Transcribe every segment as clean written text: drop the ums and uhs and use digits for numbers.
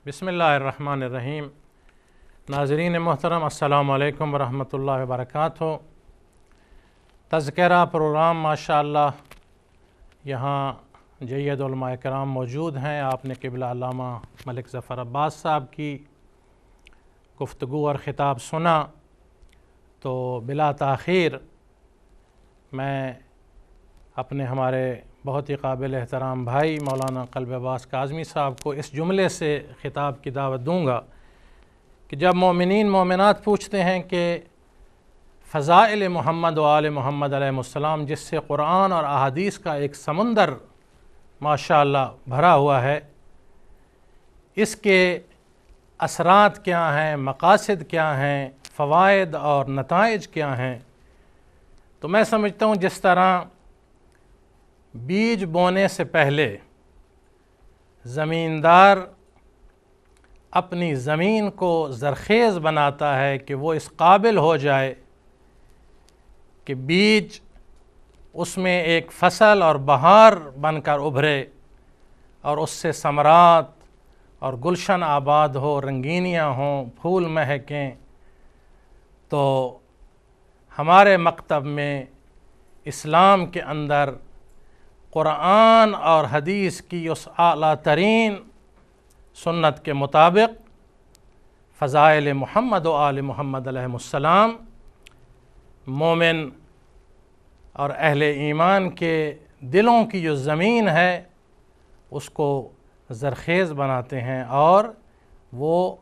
بسم اللہ الرحمن الرحیم۔ ناظرین محترم، السلام علیکم ورحمۃ اللہ وبرکاتہ۔ تذکرہ پروگرام ماشاءاللہ یہاں جید علماء کرام موجود ہیں۔ آپ نے قبلہ علامہ ملک ظفر عباس صاحب کی گفتگو اور خطاب سنا، تو بلا تاخیر میں اپنے ہمارے بہت ہی قابل احترام بھائی مولانا قلب عباس کاظمی صاحب کو اس جملے سے خطاب کی دعوت دوں گا کہ جب مومنین مومنات پوچھتے ہیں کہ فضائل محمد و آل محمد علیہ السلام، جس سے قرآن اور احادیث کا ایک سمندر ماشاءاللہ بھرا ہوا ہے، اس کے اثرات کیا ہیں، مقاصد کیا ہیں، فوائد اور نتائج کیا ہیں، تو میں سمجھتا ہوں جس طرح بیج بونے سے پہلے زمیندار اپنی زمین کو زرخیز بناتا ہے کہ وہ اس قابل ہو جائے کہ بیج اس میں ایک فصل اور بہار بن کر ابھرے اور اس سے ثمرات اور گلشن آباد ہو، رنگینیاں ہوں، پھول مہکیں، تو ہمارے مکتب میں اسلام کے اندر قرآن اور حدیث کی اس اعلیٰ ترین سنت کے مطابق فضائل محمد و آل محمد علیہ السلام مومن اور اہل ایمان کے دلوں کی جو زمین ہے اس کو زرخیز بناتے ہیں اور وہ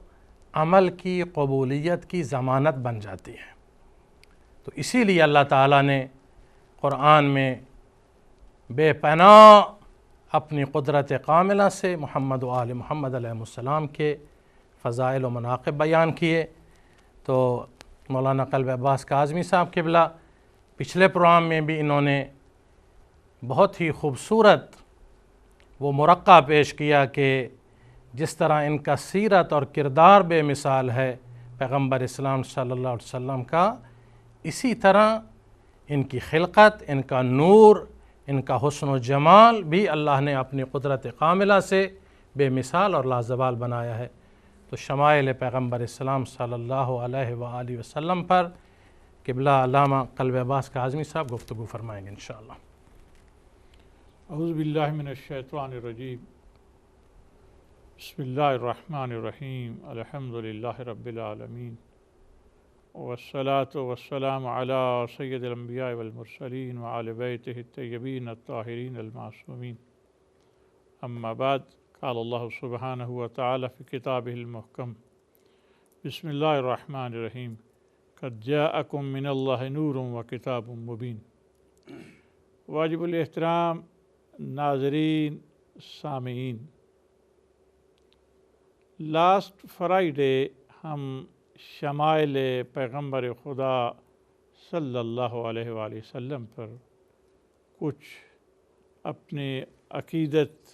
عمل کی قبولیت کی ضمانت بن جاتی ہے۔ تو اسی لیے اللہ تعالیٰ نے قرآن میں بے پناہ اپنی قدرت کاملہ سے محمد و آل محمد علیہ السلام کے فضائل و مناقب بیان کیے۔ تو مولانا قلب عباس کاظمی صاحب قبلہ پچھلے پروگرام میں بھی انہوں نے بہت ہی خوبصورت وہ مرقع پیش کیا کہ جس طرح ان کا سیرت اور کردار بے مثال ہے پیغمبر اسلام صلی اللہ علیہ وسلم کا، اسی طرح ان کی خلقت، ان کا نور، ان کا حسن و جمال بھی اللہ نے اپنی قدرت کاملہ سے بے مثال اور لازوال بنایا ہے۔ تو شمائل پیغمبر اسلام صلی اللہ علیہ وآلہ وسلم پر قبلہ علامہ قلب عباس کاظمی صاحب گفتگو فرمائیں گے انشاءاللہ۔ اعوذ باللہ من الشیطان الرجیم، بسم اللہ الرحمن الرحیم، الحمدللہ رب العالمین، والصلاة والسلام علی سید الانبیاء والمرسلین وعلی بیتہ الطیبین الطاہرین المعصومین، اما بعد، قال اللہ سبحانہ وتعالی فی کتابہ المحکم، بسم اللہ الرحمن الرحیم، قد جاءکم من اللہ نور وکتاب مبین۔ واجب الاحترام ناظرین، سامعین، لاسٹ فرائیڈے ہم شمائل پیغمبر خدا صلی اللہ علیہ وآلہ وسلم پر کچھ اپنے عقیدت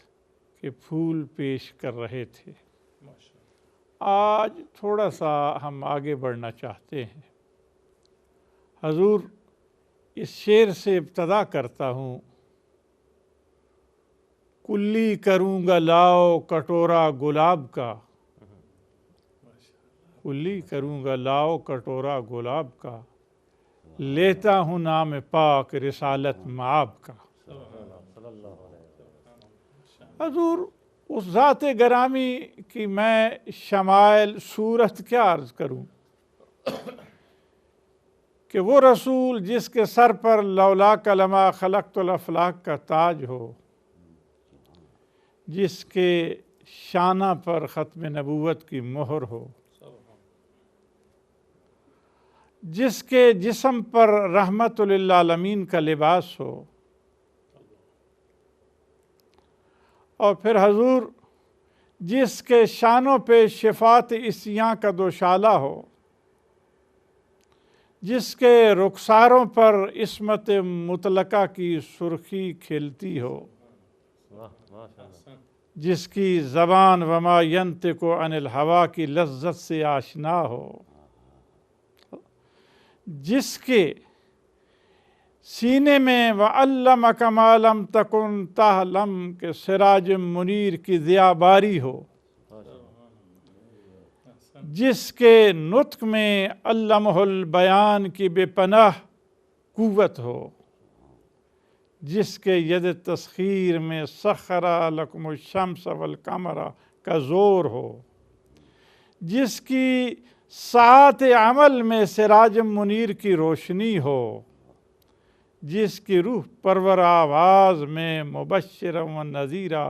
کے پھول پیش کر رہے تھے۔ آج تھوڑا سا ہم آگے بڑھنا چاہتے ہیں۔ حضور اس شعر سے ابتدا کرتا ہوں، کلی کروں گا لاؤ کٹورا گلاب کا، کلی کروں گا لاؤ کٹورا گلاب کا، لیتا ہوں نام پاک رسالت معاب کا۔ حضور اس ذات گرامی کی میں شمائل صورت کیا عرض کروں کہ وہ رسول جس کے سر پر لولاک لما خلقت الافلاک کا تاج ہو، جس کے شانہ پر ختم نبوت کی مہر ہو، جس کے جسم پر رحمت للعالمین کا لباس ہو، اور پھر حضور جس کے شانوں پہ شفاعت عصیاں کا دوشالہ ہو، جس کے رخساروں پر عصمت مطلقہ کی سرخی کھلتی ہو، جس کی زبان وما ینطق عن الہوا کی لذت سے آشنا ہو، جس کے سینے میں وَعَلَّمَكَ مَا لَمْ تَكُنْ تَعْلَمْ کے سراج منیر کی ضیاء باری ہو، جس کے نطق میں علمہ البیان کی بے پناہ قوت ہو، جس کے ید تسخیر میں سخر لکم الشمس والقمر کا زور ہو، جس کی ساعت عمل میں سراج منیر کی روشنی ہو، جس کی روح پرور آواز میں مبشر و نذیرہ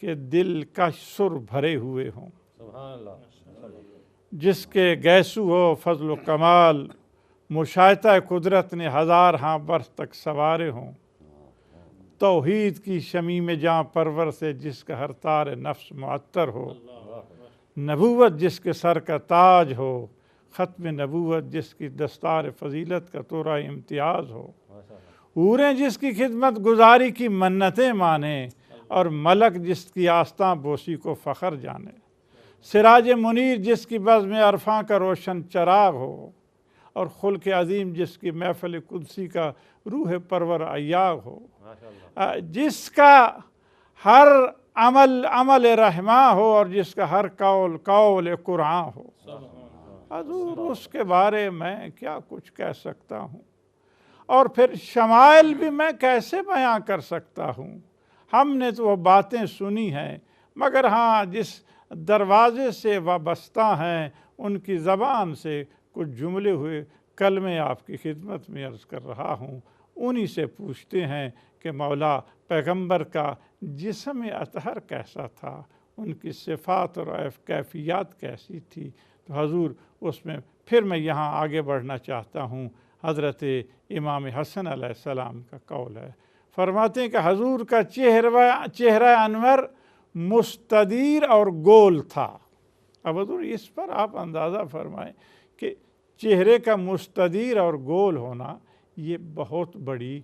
کے دل کا سر بھرے ہوئے ہوں، جس کے گیسو ہو فضل و کمال، مشاہدہ قدرت نے ہزار ہاں برس تک سوارے ہوں، توحید کی شمیم جاں پرور سے جس کا ہر تار نفس معطر ہو، نبوت جس کے سر کا تاج ہو، ختم نبوت جس کی دستار فضیلت کا تورا امتیاز ہو، حوریں جس کی خدمت گزاری کی منتیں مانیں، اور ملک جس کی آستاں بوسی کو فخر جانے، سراج منیر جس کی بزم عرفاں کا روشن چراغ ہو، اور خلق عظیم جس کی محفل قدسی کا روح پرور ایاغ ہو، جس کا ہر عمل عمل رحماں ہو، اور جس کا ہر قول قول قرآن ہو۔ حضور اس کے بارے میں کیا کچھ کہہ سکتا ہوں، اور پھر شمائل بھی میں کیسے بیاں کر سکتا ہوں۔ ہم نے تو وہ باتیں سنی ہیں، مگر ہاں جس دروازے سے وابستہ ہیں ان کی زبان سے کچھ جملے ہوئے کلمے آپ کی خدمت میں عرض کر رہا ہوں۔ انہی سے پوچھتے ہیں کہ مولا پیغمبر کا جسم اطہر کیسا تھا، ان کی صفات اور کیفیات کیسی تھی۔ تو حضور اس میں پھر میں یہاں آگے بڑھنا چاہتا ہوں۔ حضرت امام حسن علیہ السلام کا قول ہے، فرماتے ہیں کہ حضور کا چہرہ انور مستدیر اور گول تھا۔ اب حضور اس پر آپ اندازہ فرمائیں کہ چہرے کا مستدیر اور گول ہونا یہ بہت بڑی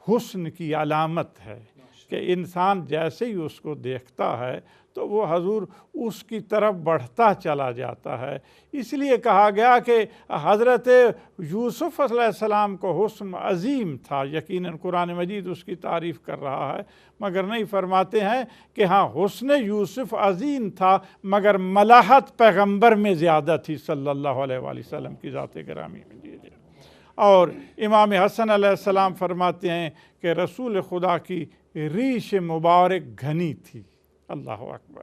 حسن کی علامت ہے کہ انسان جیسے ہی اس کو دیکھتا ہے تو وہ حضور اس کی طرف بڑھتا چلا جاتا ہے۔ اس لیے کہا گیا کہ حضرت یوسف علیہ السلام کو حسن عظیم تھا، یقیناً قرآن مجید اس کی تعریف کر رہا ہے، مگر نہیں فرماتے ہیں کہ ہاں حسن یوسف عظیم تھا، مگر ملاحت پیغمبر میں زیادہ تھی صلی اللہ علیہ وآلہ وسلم کی ذات گرامی میں۔ اور امام حسن علیہ السلام فرماتے ہیں کہ رسول خدا کی ریش مبارک گھنی تھی۔ اللہ اکبر۔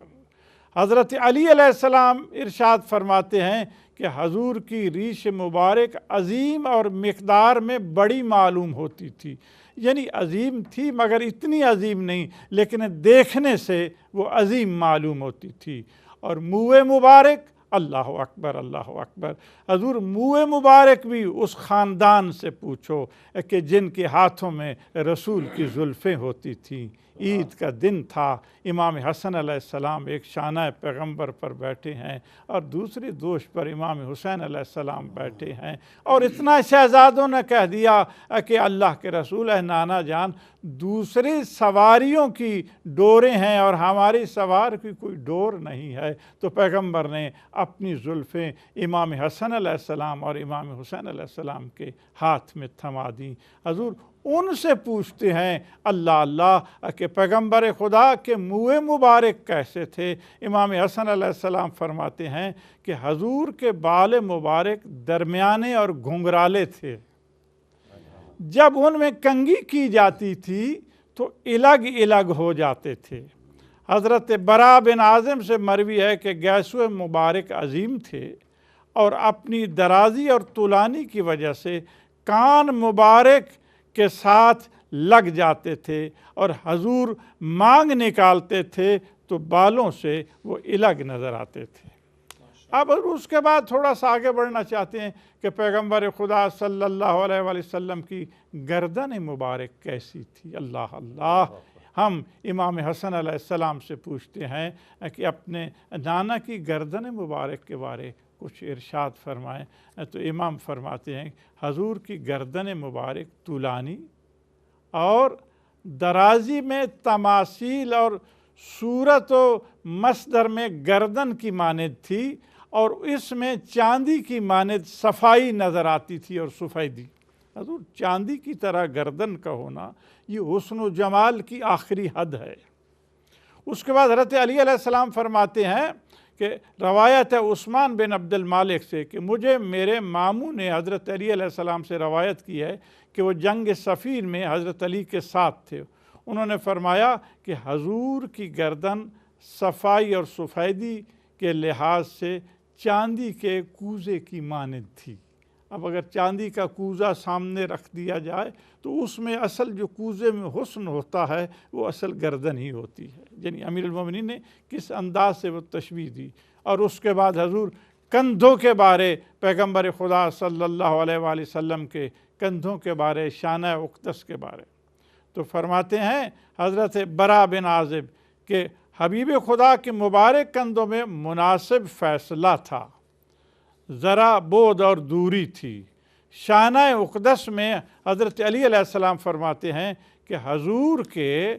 حضرت علی علیہ السلام ارشاد فرماتے ہیں کہ حضور کی ریش مبارک عظیم اور مقدار میں بڑی معلوم ہوتی تھی، یعنی عظیم تھی مگر اتنی عظیم نہیں، لیکن دیکھنے سے وہ عظیم معلوم ہوتی تھی۔ اور منہ مبارک، اللہ اکبر اللہ اکبر، حضور منہ مبارک بھی اس خاندان سے پوچھو کہ جن کے ہاتھوں میں رسول کی زلفیں ہوتی تھیں۔ عید کا دن تھا، امام حسن علیہ السلام ایک شانہ پیغمبر پر بیٹھے ہیں اور دوسری دوش پر امام حسین علیہ السلام بیٹھے ہیں، اور اتنا شہزادوں نے کہہ دیا کہ اللہ کے رسول ہے نانا جان، دوسری سواریوں کی ڈوریں ہیں اور ہماری سوار کی کوئی ڈور نہیں ہے۔ تو پیغمبر نے اپنی زلفیں امام حسن علیہ السلام اور امام حسین علیہ السلام کے ہاتھ میں تھما دیں۔ حضور ان سے پوچھتے ہیں اللہ اللہ کہ پیغمبر خدا کے منہ مبارک کیسے تھے؟ امام حسن علیہ السلام فرماتے ہیں کہ حضور کے بال مبارک درمیانے اور گھنگرالے تھے، جب ان میں کنگھی کی جاتی تھی تو الگ الگ ہو جاتے تھے۔ حضرت برا بن عازم سے مروی ہے کہ گیسو مبارک عظیم تھے اور اپنی درازی اور طولانی کی وجہ سے کان مبارک کے ساتھ لگ جاتے تھے، اور حضور مانگ نکالتے تھے تو بالوں سے وہ الگ نظر آتے تھے۔ اب اس کے بعد تھوڑا سا آگے بڑھنا چاہتے ہیں کہ پیغمبر خدا صلی اللہ علیہ وآلہ وسلم کی گردن مبارک کیسی تھی؟ اللہ اللہ۔ ہم امام حسن علیہ السلام سے پوچھتے ہیں کہ اپنے نانا کی گردن مبارک کے بارے کچھ ارشاد فرمائیں۔ تو امام فرماتے ہیں حضور کی گردن مبارک طولانی اور درازی میں تماثیل اور صورت و مصدر میں گردن کی مانند تھی، اور اس میں چاندی کی مانند صفائی نظر آتی تھی اور سفیدی۔ حضور چاندی کی طرح گردن کا ہونا یہ حسن و جمال کی آخری حد ہے۔ اس کے بعد حضرت علی علیہ السلام فرماتے ہیں کہ روایت ہے عثمان بن عبد المالک سے کہ مجھے میرے ماموں نے حضرت علی علیہ السلام سے روایت کی ہے کہ وہ جنگ صفین میں حضرت علی کے ساتھ تھے۔ انہوں نے فرمایا کہ حضور کی گردن صفائی اور سفیدی کے لحاظ سے چاندی کے کوزے کی مانند تھی۔ اب اگر چاندی کا کوزہ سامنے رکھ دیا جائے تو اس میں اصل جو کوزے میں حسن ہوتا ہے وہ اصل گردن ہی ہوتی ہے۔ یعنی امیر المومنین نے کس انداز سے وہ تشبیہ دی۔ اور اس کے بعد حضور کندھوں کے بارے، پیغمبر خدا صلی اللہ علیہ وآلہ وسلم کے کندھوں کے بارے، شانہ اقدس کے بارے تو فرماتے ہیں حضرت برا بن عازب کہ حبیب خدا کے مبارک کندھوں میں مناسب فیصلہ تھا، ذرا بعد اور دوری تھی۔ شانہ اقدس میں حضرت علی علیہ السلام فرماتے ہیں کہ حضور کے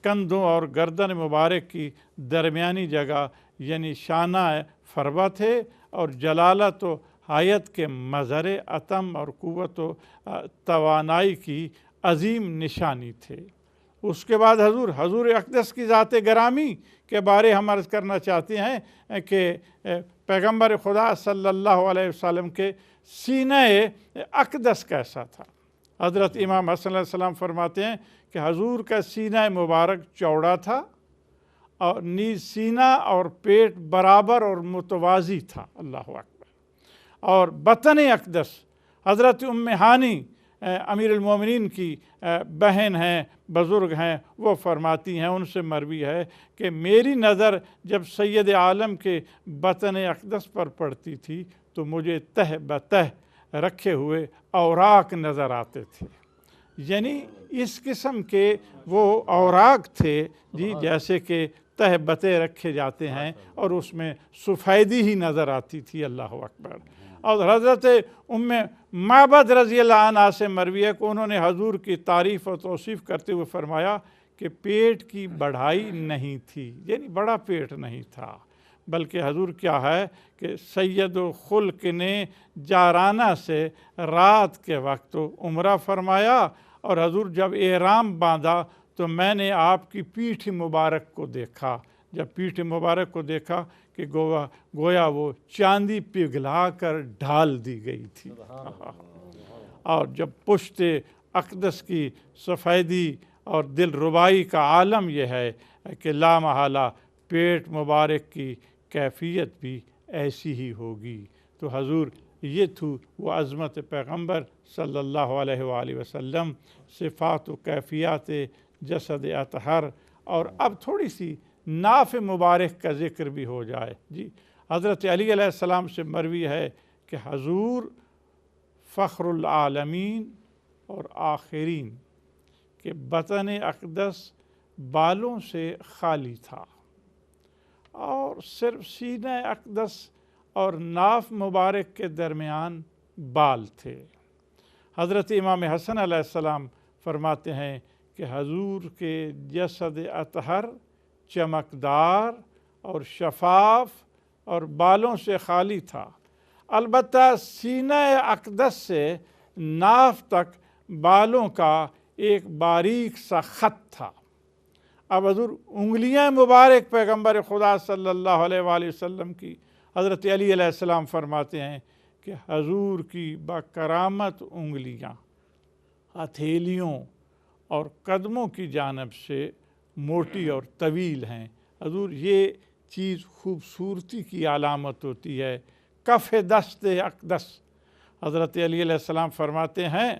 کندھوں اور گردن مبارک کی درمیانی جگہ یعنی شانہ فربہ تھے اور جلالت و حیت کے مظہر عتم اور قوت و توانائی کی عظیم نشانی تھے۔ اس کے بعد حضور اقدس کی ذات گرامی کے بارے ہم عرض کرنا چاہتے ہیں کہ پیغمبر خدا صلی اللہ علیہ وسلم کے سینہ اقدس کیسا تھا۔ حضرت امام حسن علیہ السلام فرماتے ہیں کہ حضور کا سینہ مبارک چوڑا تھا اور نیز سینہ اور پیٹ برابر اور متوازی تھا۔ اللہ اکبر۔ اور بطن اقدس حضرت ام ہانی امیر المومنین کی بہن ہیں، بزرگ ہیں، وہ فرماتی ہیں، ان سے مروی ہے کہ میری نظر جب سید عالم کے بطن اقدس پر پڑتی تھی تو مجھے تہ بتہ رکھے ہوئے اوراق نظر آتے تھے۔ یعنی اس قسم کے وہ اوراق تھے جی جیسے کہ تہ بتے رکھے جاتے ہیں اور اس میں سفیدی ہی نظر آتی تھی۔ اللہ اکبر۔ اور حضرت ام معبد رضی اللہ عنہ سے مروی ہے کہ انہوں نے حضور کی تعریف و توصیف کرتے ہوئے فرمایا کہ پیٹ کی بڑھائی نہیں تھی، یعنی بڑا پیٹ نہیں تھا، بلکہ حضور کیا ہے کہ سید و خلق نے جارانہ سے رات کے وقت عمرہ فرمایا اور حضور جب احرام باندھا تو میں نے آپ کی پیٹھ مبارک کو دیکھا۔ جب پیٹھ مبارک کو دیکھا کہ گویا وہ چاندی پگھلا کر ڈھال دی گئی تھی۔ اور جب پشت اقدس کی سفیدی اور دل ربائی کا عالم یہ ہے کہ لا محالہ پیٹ مبارک کی کیفیت بھی ایسی ہی ہوگی۔ تو حضور یہ تھو وہ عظمت پیغمبر صلی اللہ علیہ وآلہ وسلم، صفات و کیفیات جسد اطہر۔ اور اب تھوڑی سی ناف مبارک کا ذکر بھی ہو جائے جی۔ حضرت علی علیہ السلام سے مروی ہے کہ حضور فخر العالمین اور آخرین کہ بطن اقدس بالوں سے خالی تھا اور صرف سینہ اقدس اور ناف مبارک کے درمیان بال تھے۔ حضرت امام حسن علیہ السلام فرماتے ہیں کہ حضور کے جسد اطہر چمکدار اور شفاف اور بالوں سے خالی تھا، البتہ سینہ اقدس سے ناف تک بالوں کا ایک باریک سا خط تھا۔ اب حضور انگلیاں مبارک پیغمبر خدا صلی اللہ علیہ وآلہ وسلم کی حضرت علی علیہ السلام فرماتے ہیں کہ حضور کی باکرامت انگلیاں ہتھیلیوں اور قدموں کی جانب سے موٹی اور طویل ہیں۔ حضور یہ چیز خوبصورتی کی علامت ہوتی ہے۔ کف دست اقدس حضرت علی علیہ السلام فرماتے ہیں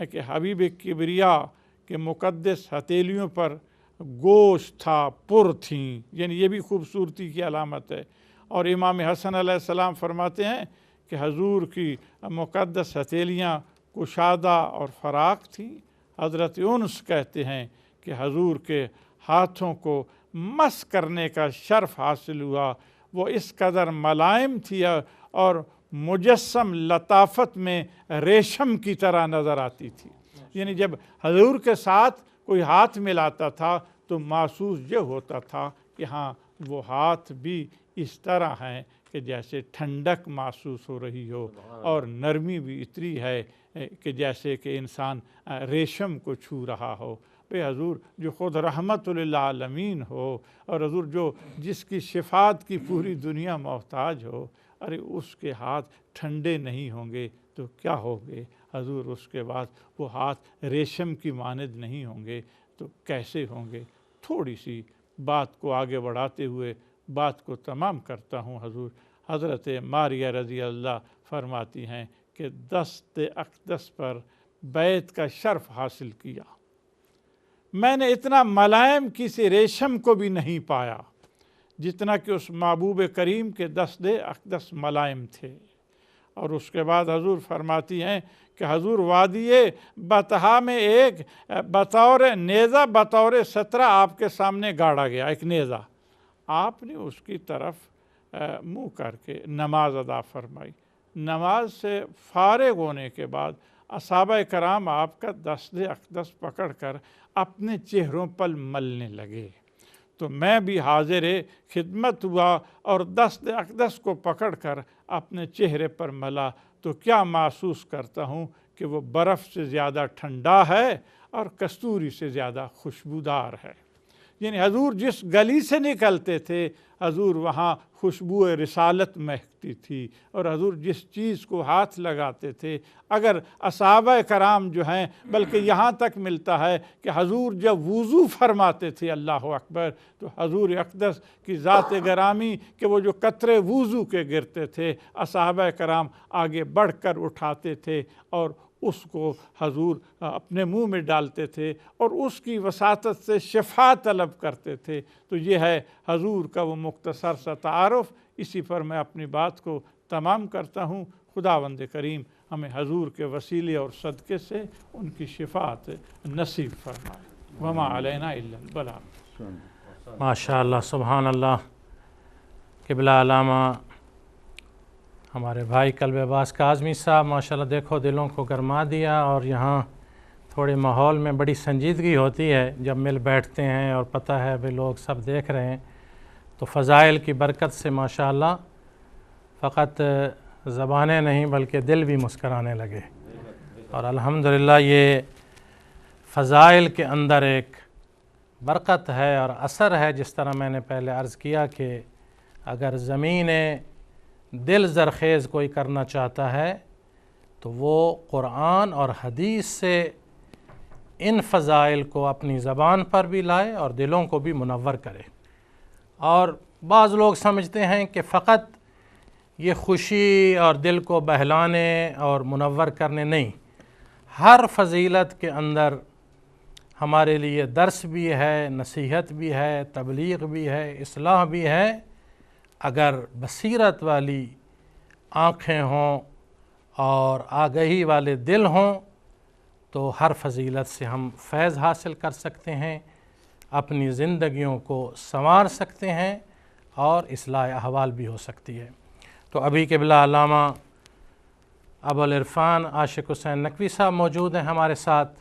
کہ حبیب کبریا کے مقدس ہتھیلیوں پر گوشت تھا، پر تھیں، یعنی یہ بھی خوبصورتی کی علامت ہے۔ اور امام حسن علیہ السلام فرماتے ہیں کہ حضور کی مقدس ہتھیلیاں کشادہ اور فراخ تھیں۔ حضرت انس کہتے ہیں کہ حضور کے ہاتھوں کو مس کرنے کا شرف حاصل ہوا، وہ اس قدر ملائم تھی اور مجسم لطافت میں ریشم کی طرح نظر آتی تھی۔ یعنی جب حضور کے ساتھ کوئی ہاتھ ملاتا تھا تو محسوس یہ ہوتا تھا کہ ہاں وہ ہاتھ بھی اس طرح ہیں کہ جیسے ٹھنڈک محسوس ہو رہی ہو اور نرمی بھی اتنی ہے کہ جیسے کہ انسان ریشم کو چھو رہا ہو۔ بے حضور جو خود رحمت للعالمین ہو اور حضور جو جس کی شفاعت کی پوری دنیا محتاج ہو، ارے اس کے ہاتھ ٹھنڈے نہیں ہوں گے تو کیا ہوگے حضور؟ اس کے بعد وہ ہاتھ ریشم کی مانند نہیں ہوں گے تو کیسے ہوں گے؟ تھوڑی سی بات کو آگے بڑھاتے ہوئے بات کو تمام کرتا ہوں حضور۔ حضرت ماریہ رضی اللہ فرماتی ہیں کہ دست اقدس پر بیعت کا شرف حاصل کیا، میں نے اتنا ملائم کسی ریشم کو بھی نہیں پایا جتنا کہ اس محبوب کریم کے دست اقدس ملائم تھے۔ اور اس کے بعد حضور فرماتی ہیں کہ حضور وادی بطحا میں ایک بطور نیزہ بطور سطرہ آپ کے سامنے گاڑا گیا، ایک نیزہ، آپ نے اس کی طرف منہ کر کے نماز ادا فرمائی۔ نماز سے فارغ ہونے کے بعد اصحابہ کرام آپ کا دست اقدس پکڑ کر اپنے چہروں پر ملنے لگے، تو میں بھی حاضر خدمت ہوا اور دست اقدس کو پکڑ کر اپنے چہرے پر ملا، تو کیا محسوس کرتا ہوں کہ وہ برف سے زیادہ ٹھنڈا ہے اور کستوری سے زیادہ خوشبودار ہے۔ یعنی حضور جس گلی سے نکلتے تھے حضور وہاں خوشبو رسالت مہکتی تھی، اور حضور جس چیز کو ہاتھ لگاتے تھے، اگر اصحابہ کرام جو ہیں، بلکہ یہاں تک ملتا ہے کہ حضور جب وضو فرماتے تھے اللہ اکبر، تو حضور اقدس کی ذات گرامی کہ وہ جو قطرے وضو کے گرتے تھے اصحابہ کرام آگے بڑھ کر اٹھاتے تھے اور اس کو حضور اپنے منہ میں ڈالتے تھے اور اس کی وساطت سے شفا طلب کرتے تھے۔ تو یہ ہے حضور کا وہ مختصر سا تعارف، اسی پر میں اپنی بات کو تمام کرتا ہوں۔ خداوند کریم ہمیں حضور کے وسیلے اور صدقے سے ان کی شفاعت نصیب فرمائے۔ وما علینا الا البلاغ۔ ماشاءاللہ، سبحان اللہ۔ قبلہ علامہ ہمارے بھائی قلب عباس کاظمی صاحب ماشاءاللہ دیکھو دلوں کو گرما دیا، اور یہاں تھوڑے ماحول میں بڑی سنجیدگی ہوتی ہے جب مل بیٹھتے ہیں اور پتہ ہے بھی لوگ سب دیکھ رہے ہیں، تو فضائل کی برکت سے ماشاءاللہ فقط زبانیں نہیں بلکہ دل بھی مسکرانے لگے، اور الحمدللہ یہ فضائل کے اندر ایک برکت ہے اور اثر ہے۔ جس طرح میں نے پہلے عرض کیا کہ اگر زمین دل زرخیز کوئی کرنا چاہتا ہے تو وہ قرآن اور حدیث سے ان فضائل کو اپنی زبان پر بھی لائے اور دلوں کو بھی منور کرے۔ اور بعض لوگ سمجھتے ہیں کہ فقط یہ خوشی اور دل کو بہلانے اور منور کرنے نہیں، ہر فضیلت کے اندر ہمارے لیے درس بھی ہے، نصیحت بھی ہے، تبلیغ بھی ہے، اصلاح بھی ہے۔ اگر بصیرت والی آنکھیں ہوں اور آگہی والے دل ہوں تو ہر فضیلت سے ہم فیض حاصل کر سکتے ہیں، اپنی زندگیوں کو سنوار سکتے ہیں اور اصلاح احوال بھی ہو سکتی ہے۔ تو ابھی قبلہ علامہ ابوالعرفان عاشق حسین نقوی صاحب موجود ہیں ہمارے ساتھ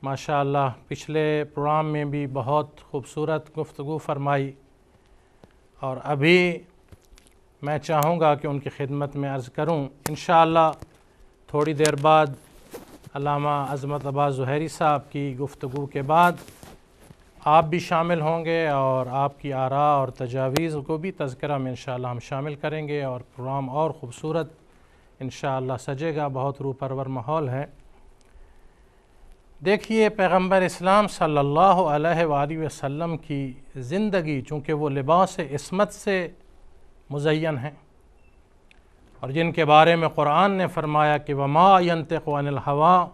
ماشاءاللہ۔ پچھلے پروگرام میں بھی بہت خوبصورت گفتگو فرمائی، اور ابھی میں چاہوں گا کہ ان کی خدمت میں عرض کروں۔ انشاءاللہ تھوڑی دیر بعد علامہ عظمت عباس زہیری صاحب کی گفتگو کے بعد آپ بھی شامل ہوں گے، اور آپ کی آراء اور تجاویز کو بھی تذکرہ میں انشاءاللہ ہم شامل کریں گے، اور پروگرام اور خوبصورت انشاءاللہ سجے گا۔ بہت روح پرور ماحول ہے۔ دیکھیے پیغمبر اسلام صلی اللہ علیہ وآلہ وسلم کی زندگی، چونکہ وہ لباس عصمت سے مزین ہیں، اور جن کے بارے میں قرآن نے فرمایا کہ وَمَا يَنْتِقُ عَنِ الْهَوَىٰ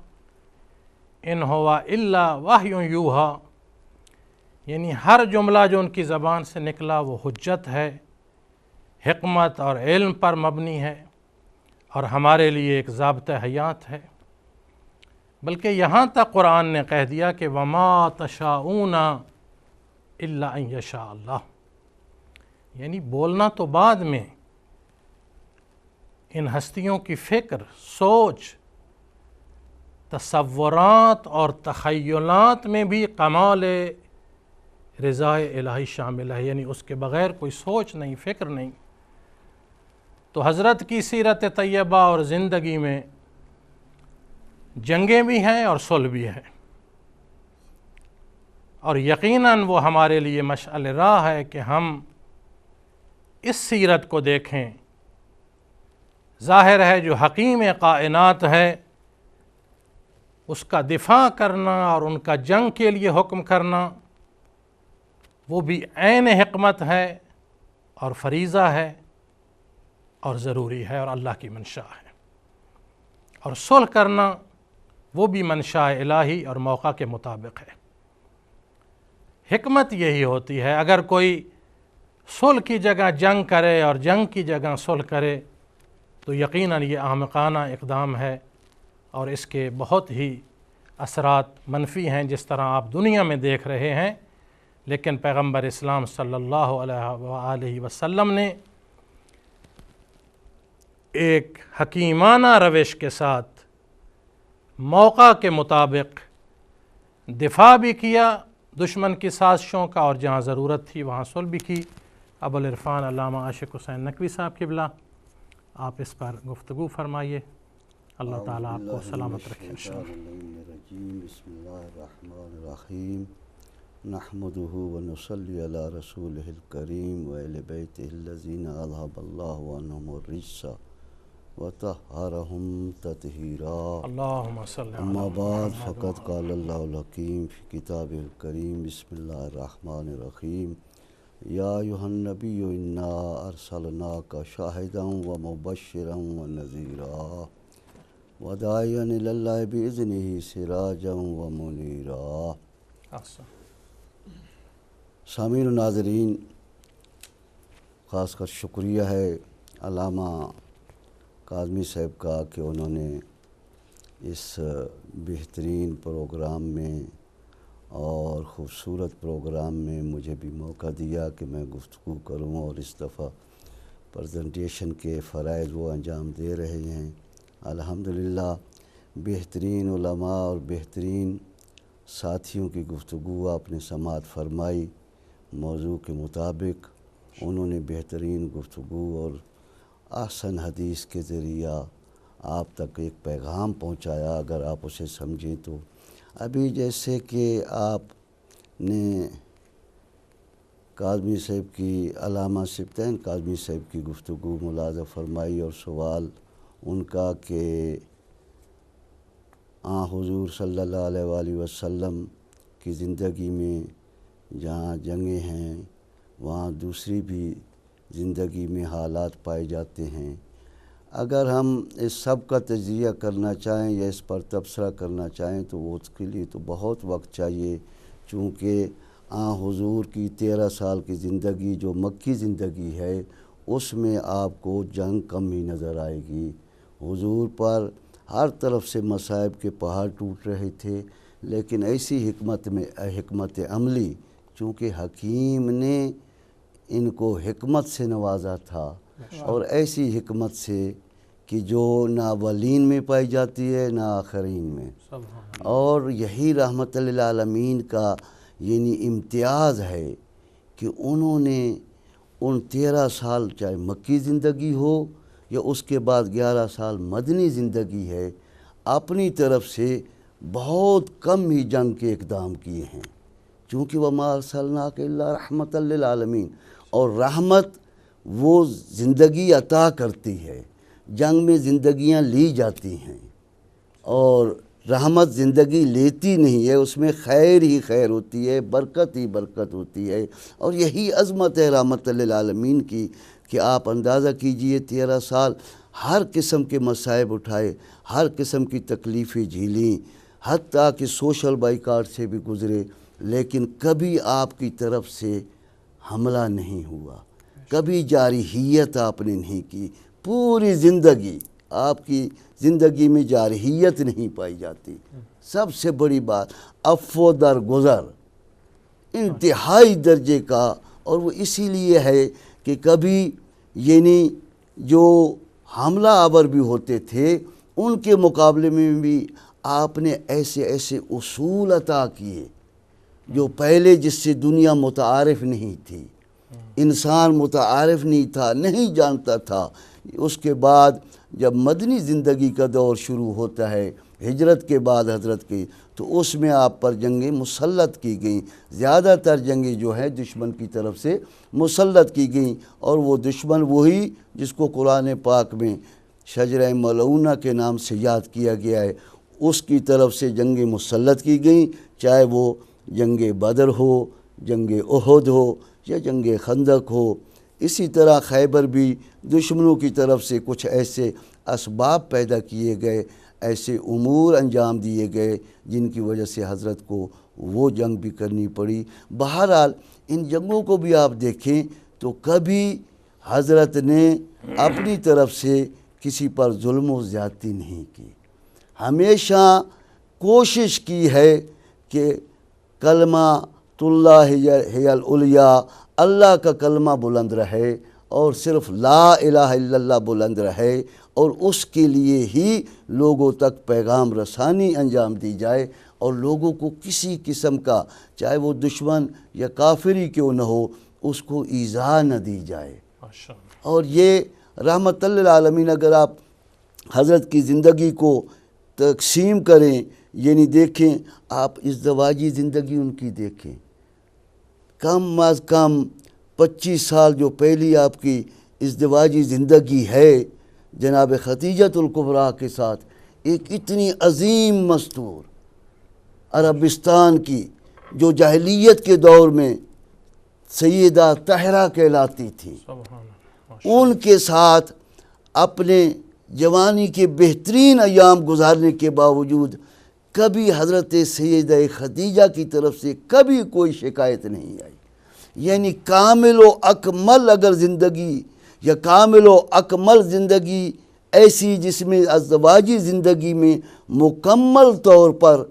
إِنْ هُوَ إِلَّا وَحْيٌ يُوحَىٰ، یعنی ہر جملہ جو ان کی زبان سے نکلا وہ حجت ہے، حکمت اور علم پر مبنی ہے، اور ہمارے لیے ایک ضابطہ حیات ہے۔ بلکہ یہاں تک قرآن نے کہہ دیا کہ وَمَا تَشَاءُونَ إِلَّا أَن يَشَاءَ اللَّهُ، یعنی بولنا تو بعد میں، ان ہستیوں کی فکر، سوچ، تصورات اور تخیلات میں بھی کمال رضا الہی شامل ہے، یعنی اس کے بغیر کوئی سوچ نہیں، فکر نہیں۔ تو حضرت کی سیرت طیبہ اور زندگی میں جنگیں بھی ہیں اور صلح بھی ہے، اور یقیناً وہ ہمارے لیے مشعل راہ ہے کہ ہم اس سیرت کو دیکھیں۔ ظاہر ہے جو حکیم کائنات ہے اس کا دفاع کرنا اور ان کا جنگ کے لیے حکم کرنا وہ بھی عین حکمت ہے اور فریضہ ہے اور ضروری ہے اور اللہ کی منشا ہے، اور صلح کرنا وہ بھی منشاء الہی اور موقع کے مطابق ہے۔ حکمت یہی ہوتی ہے، اگر کوئی صلح کی جگہ جنگ کرے اور جنگ کی جگہ صلح کرے تو یقیناً یہ احمقانہ اقدام ہے اور اس کے بہت ہی اثرات منفی ہیں، جس طرح آپ دنیا میں دیکھ رہے ہیں۔ لیکن پیغمبر اسلام صلی اللہ علیہ وآلہ وسلم نے ایک حکیمانہ روش کے ساتھ موقع کے مطابق دفاع بھی کیا دشمن کی سازشوں کا، اور جہاں ضرورت تھی وہاں صلح بھی کی۔ ابوالعرفان علامہ عاشق حسین نقوی صاحب قبلہ، آپ اس پر گفتگو فرمائیے۔ اللہ تعالیٰ آپ کو سلامت رکھے انشاءاللہ۔ بسم اللہ الرحمن الرحیم، نحمدہ ونصلی علی رسولہ الکریم وآل بیتہ الذین اذھب اللہ عنہم الرجس وطہرہم تطہیرا۔ اللہم صلی علی اما بعد فقد قال اللہ الحکیم فی کتابہ الکریم، بسم اللہ الرحمن الرحیم، یا ایھا النبی انا ارسلناک شاہدا ومبشرا ونذیرا وداعیا الی اللہ باذنہ سراجا ومنیرا۔ سامعین و ناظرین، خاص کر شکریہ ہے علامہ کاظمی صاحب کا کہ انہوں نے اس بہترین پروگرام میں اور خوبصورت پروگرام میں مجھے بھی موقع دیا کہ میں گفتگو کروں، اور اس دفعہ پریزنٹیشن کے فرائض وہ انجام دے رہے ہیں۔ الحمدللہ بہترین علماء اور بہترین ساتھیوں کی گفتگو آپ نے سماعت فرمائی، موضوع کے مطابق انہوں نے بہترین گفتگو اور احسن حدیث کے ذریعہ آپ تک ایک پیغام پہنچایا، اگر آپ اسے سمجھیں تو۔ ابھی جیسے کہ آپ نے کاظمی صاحب کی، علامہ سبطین کاظمی صاحب کی گفتگو ملاحظہ فرمائی، اور سوال ان کا کہ حضور صلی اللہ علیہ وآلہ وسلم کی زندگی میں جہاں جنگیں ہیں وہاں دوسری بھی زندگی میں حالات پائے جاتے ہیں۔ اگر ہم اس سب کا تجزیہ کرنا چاہیں یا اس پر تبصرہ کرنا چاہیں تو وہ اس کے لیے تو بہت وقت چاہیے، چونکہ حضور کی 13 سال کی زندگی جو مکی زندگی ہے اس میں آپ کو جنگ کم ہی نظر آئے گی۔ حضور پر ہر طرف سے مصائب کے پہاڑ ٹوٹ رہے تھے، لیکن ایسی حکمت عملی، چونکہ حکیم نے ان کو حکمت سے نوازا تھا، اور ایسی حکمت سے کہ جو نہ اولین میں پائی جاتی ہے نہ آخرین میں، اور یہی رحمت للعالمین کا یعنی امتیاز ہے کہ انہوں نے ان 13 سال، چاہے مکی زندگی ہو یا اس کے بعد 11 سال مدنی زندگی ہے، اپنی طرف سے بہت کم ہی جنگ کے اقدام کیے ہیں، چونکہ وَمَا أَرْسَلْنَاكَ إِلَّا رَحْمَةً لِلْعَالَمِينَ، اور رحمت وہ زندگی عطا کرتی ہے، جنگ میں زندگیاں لی جاتی ہیں، اور رحمت زندگی لیتی نہیں ہے، اس میں خیر ہی خیر ہوتی ہے، برکت ہی برکت ہوتی ہے، اور یہی عظمت ہے رحمت للعالمین کی کہ آپ اندازہ کیجئے 13 سال ہر قسم کے مصائب اٹھائے، ہر قسم کی تکلیفیں جھیلیں، حتیٰ کہ سوشل بائیکاٹ سے بھی گزرے، لیکن کبھی آپ کی طرف سے حملہ نہیں ہوا، کبھی جارحیت آپ نے نہیں کی، پوری زندگی آپ کی زندگی میں جارحیت نہیں پائی جاتی۔ سب سے بڑی بات عفو درگزر انتہائی درجے کا، اور وہ اسی لیے ہے کہ کبھی یعنی جو حملہ آور بھی ہوتے تھے ان کے مقابلے میں بھی آپ نے ایسے ایسے اصول عطا کیے جو پہلے جس سے دنیا متعارف نہیں تھی، انسان متعارف نہیں تھا، نہیں جانتا تھا۔ اس کے بعد جب مدنی زندگی کا دور شروع ہوتا ہے ہجرت کے بعد حضرت کی، تو اس میں آپ پر جنگیں مسلط کی گئیں، زیادہ تر جنگیں جو ہیں دشمن کی طرف سے مسلط کی گئیں، اور وہ دشمن وہی جس کو قرآن پاک میں شجرہ ملعونہ کے نام سے یاد کیا گیا ہے، اس کی طرف سے جنگیں مسلط کی گئیں، چاہے وہ جنگ بدر ہو، جنگ احد ہو یا جنگ خندق ہو۔ اسی طرح خیبر بھی دشمنوں کی طرف سے کچھ ایسے اسباب پیدا کیے گئے، ایسے امور انجام دیے گئے جن کی وجہ سے حضرت کو وہ جنگ بھی کرنی پڑی۔ بہرحال ان جنگوں کو بھی آپ دیکھیں تو کبھی حضرت نے اپنی طرف سے کسی پر ظلم و زیادتی نہیں کی، ہمیشہ کوشش کی ہے کہ کلمہ اللہ ہی العلیٰ، اللہ کا کلمہ بلند رہے اور صرف لا الہ الا اللہ بلند رہے، اور اس کے لیے ہی لوگوں تک پیغام رسانی انجام دی جائے، اور لوگوں کو کسی قسم کا چاہے وہ دشمن یا کافری کیوں نہ ہو اس کو ایذا نہ دی جائے۔ اور یہ رحمت للعالمین اگر آپ حضرت کی زندگی کو تقسیم کریں، یعنی دیکھیں آپ ازدواجی زندگی ان کی دیکھیں، کم از کم 25 سال جو پہلی آپ کی ازدواجی زندگی ہے جناب خدیجۃ الکبریٰ کے ساتھ، ایک اتنی عظیم مستور عربستان کی جو جاہلیت کے دور میں سیدہ طاہرہ کہلاتی تھی، ان کے ساتھ اپنے جوانی کے بہترین ایام گزارنے کے باوجود کبھی حضرت سیدہ خدیجہ کی طرف سے کبھی کوئی شکایت نہیں آئی۔ یعنی کامل و اکمل اگر زندگی یا کامل و اکمل زندگی ایسی جس میں ازدواجی زندگی میں مکمل طور پر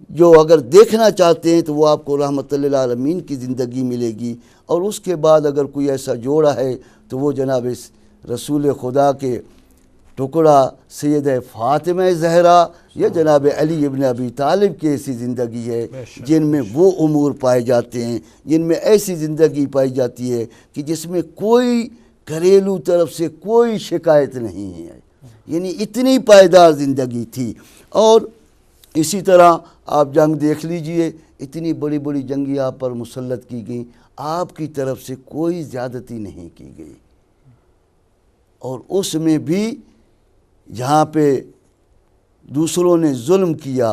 جو اگر دیکھنا چاہتے ہیں تو وہ آپ کو رحمت للعالمین کی زندگی ملے گی، اور اس کے بعد اگر کوئی ایسا جوڑا ہے تو وہ جناب رسول خدا کے ٹکڑا سیدہ فاطمہ زہرا یا جناب علی ابن ابی طالب کی ایسی زندگی ہے جن میں وہ امور پائے جاتے ہیں، جن میں ایسی زندگی پائی جاتی ہے کہ جس میں کوئی گھریلو طرف سے کوئی شکایت نہیں ہے، یعنی اتنی پائیدار زندگی تھی۔ اور اسی طرح آپ جنگ دیکھ لیجئے، اتنی بڑی بڑی جنگیں آپ پر مسلط کی گئیں، آپ کی طرف سے کوئی زیادتی نہیں کی گئی، اور اس میں بھی جہاں پہ دوسروں نے ظلم کیا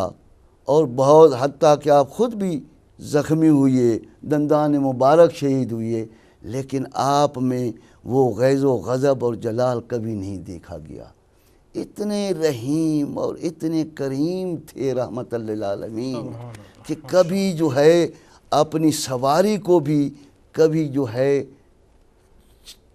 اور بہت حتیٰ کہ آپ خود بھی زخمی ہوئے، دندان مبارک شہید ہوئے، لیکن آپ میں وہ غیظ و غضب اور جلال کبھی نہیں دیکھا گیا۔ اتنے رحیم اور اتنے کریم تھے رحمت للعالمین کہ کبھی جو ہے اپنی سواری کو بھی کبھی جو ہے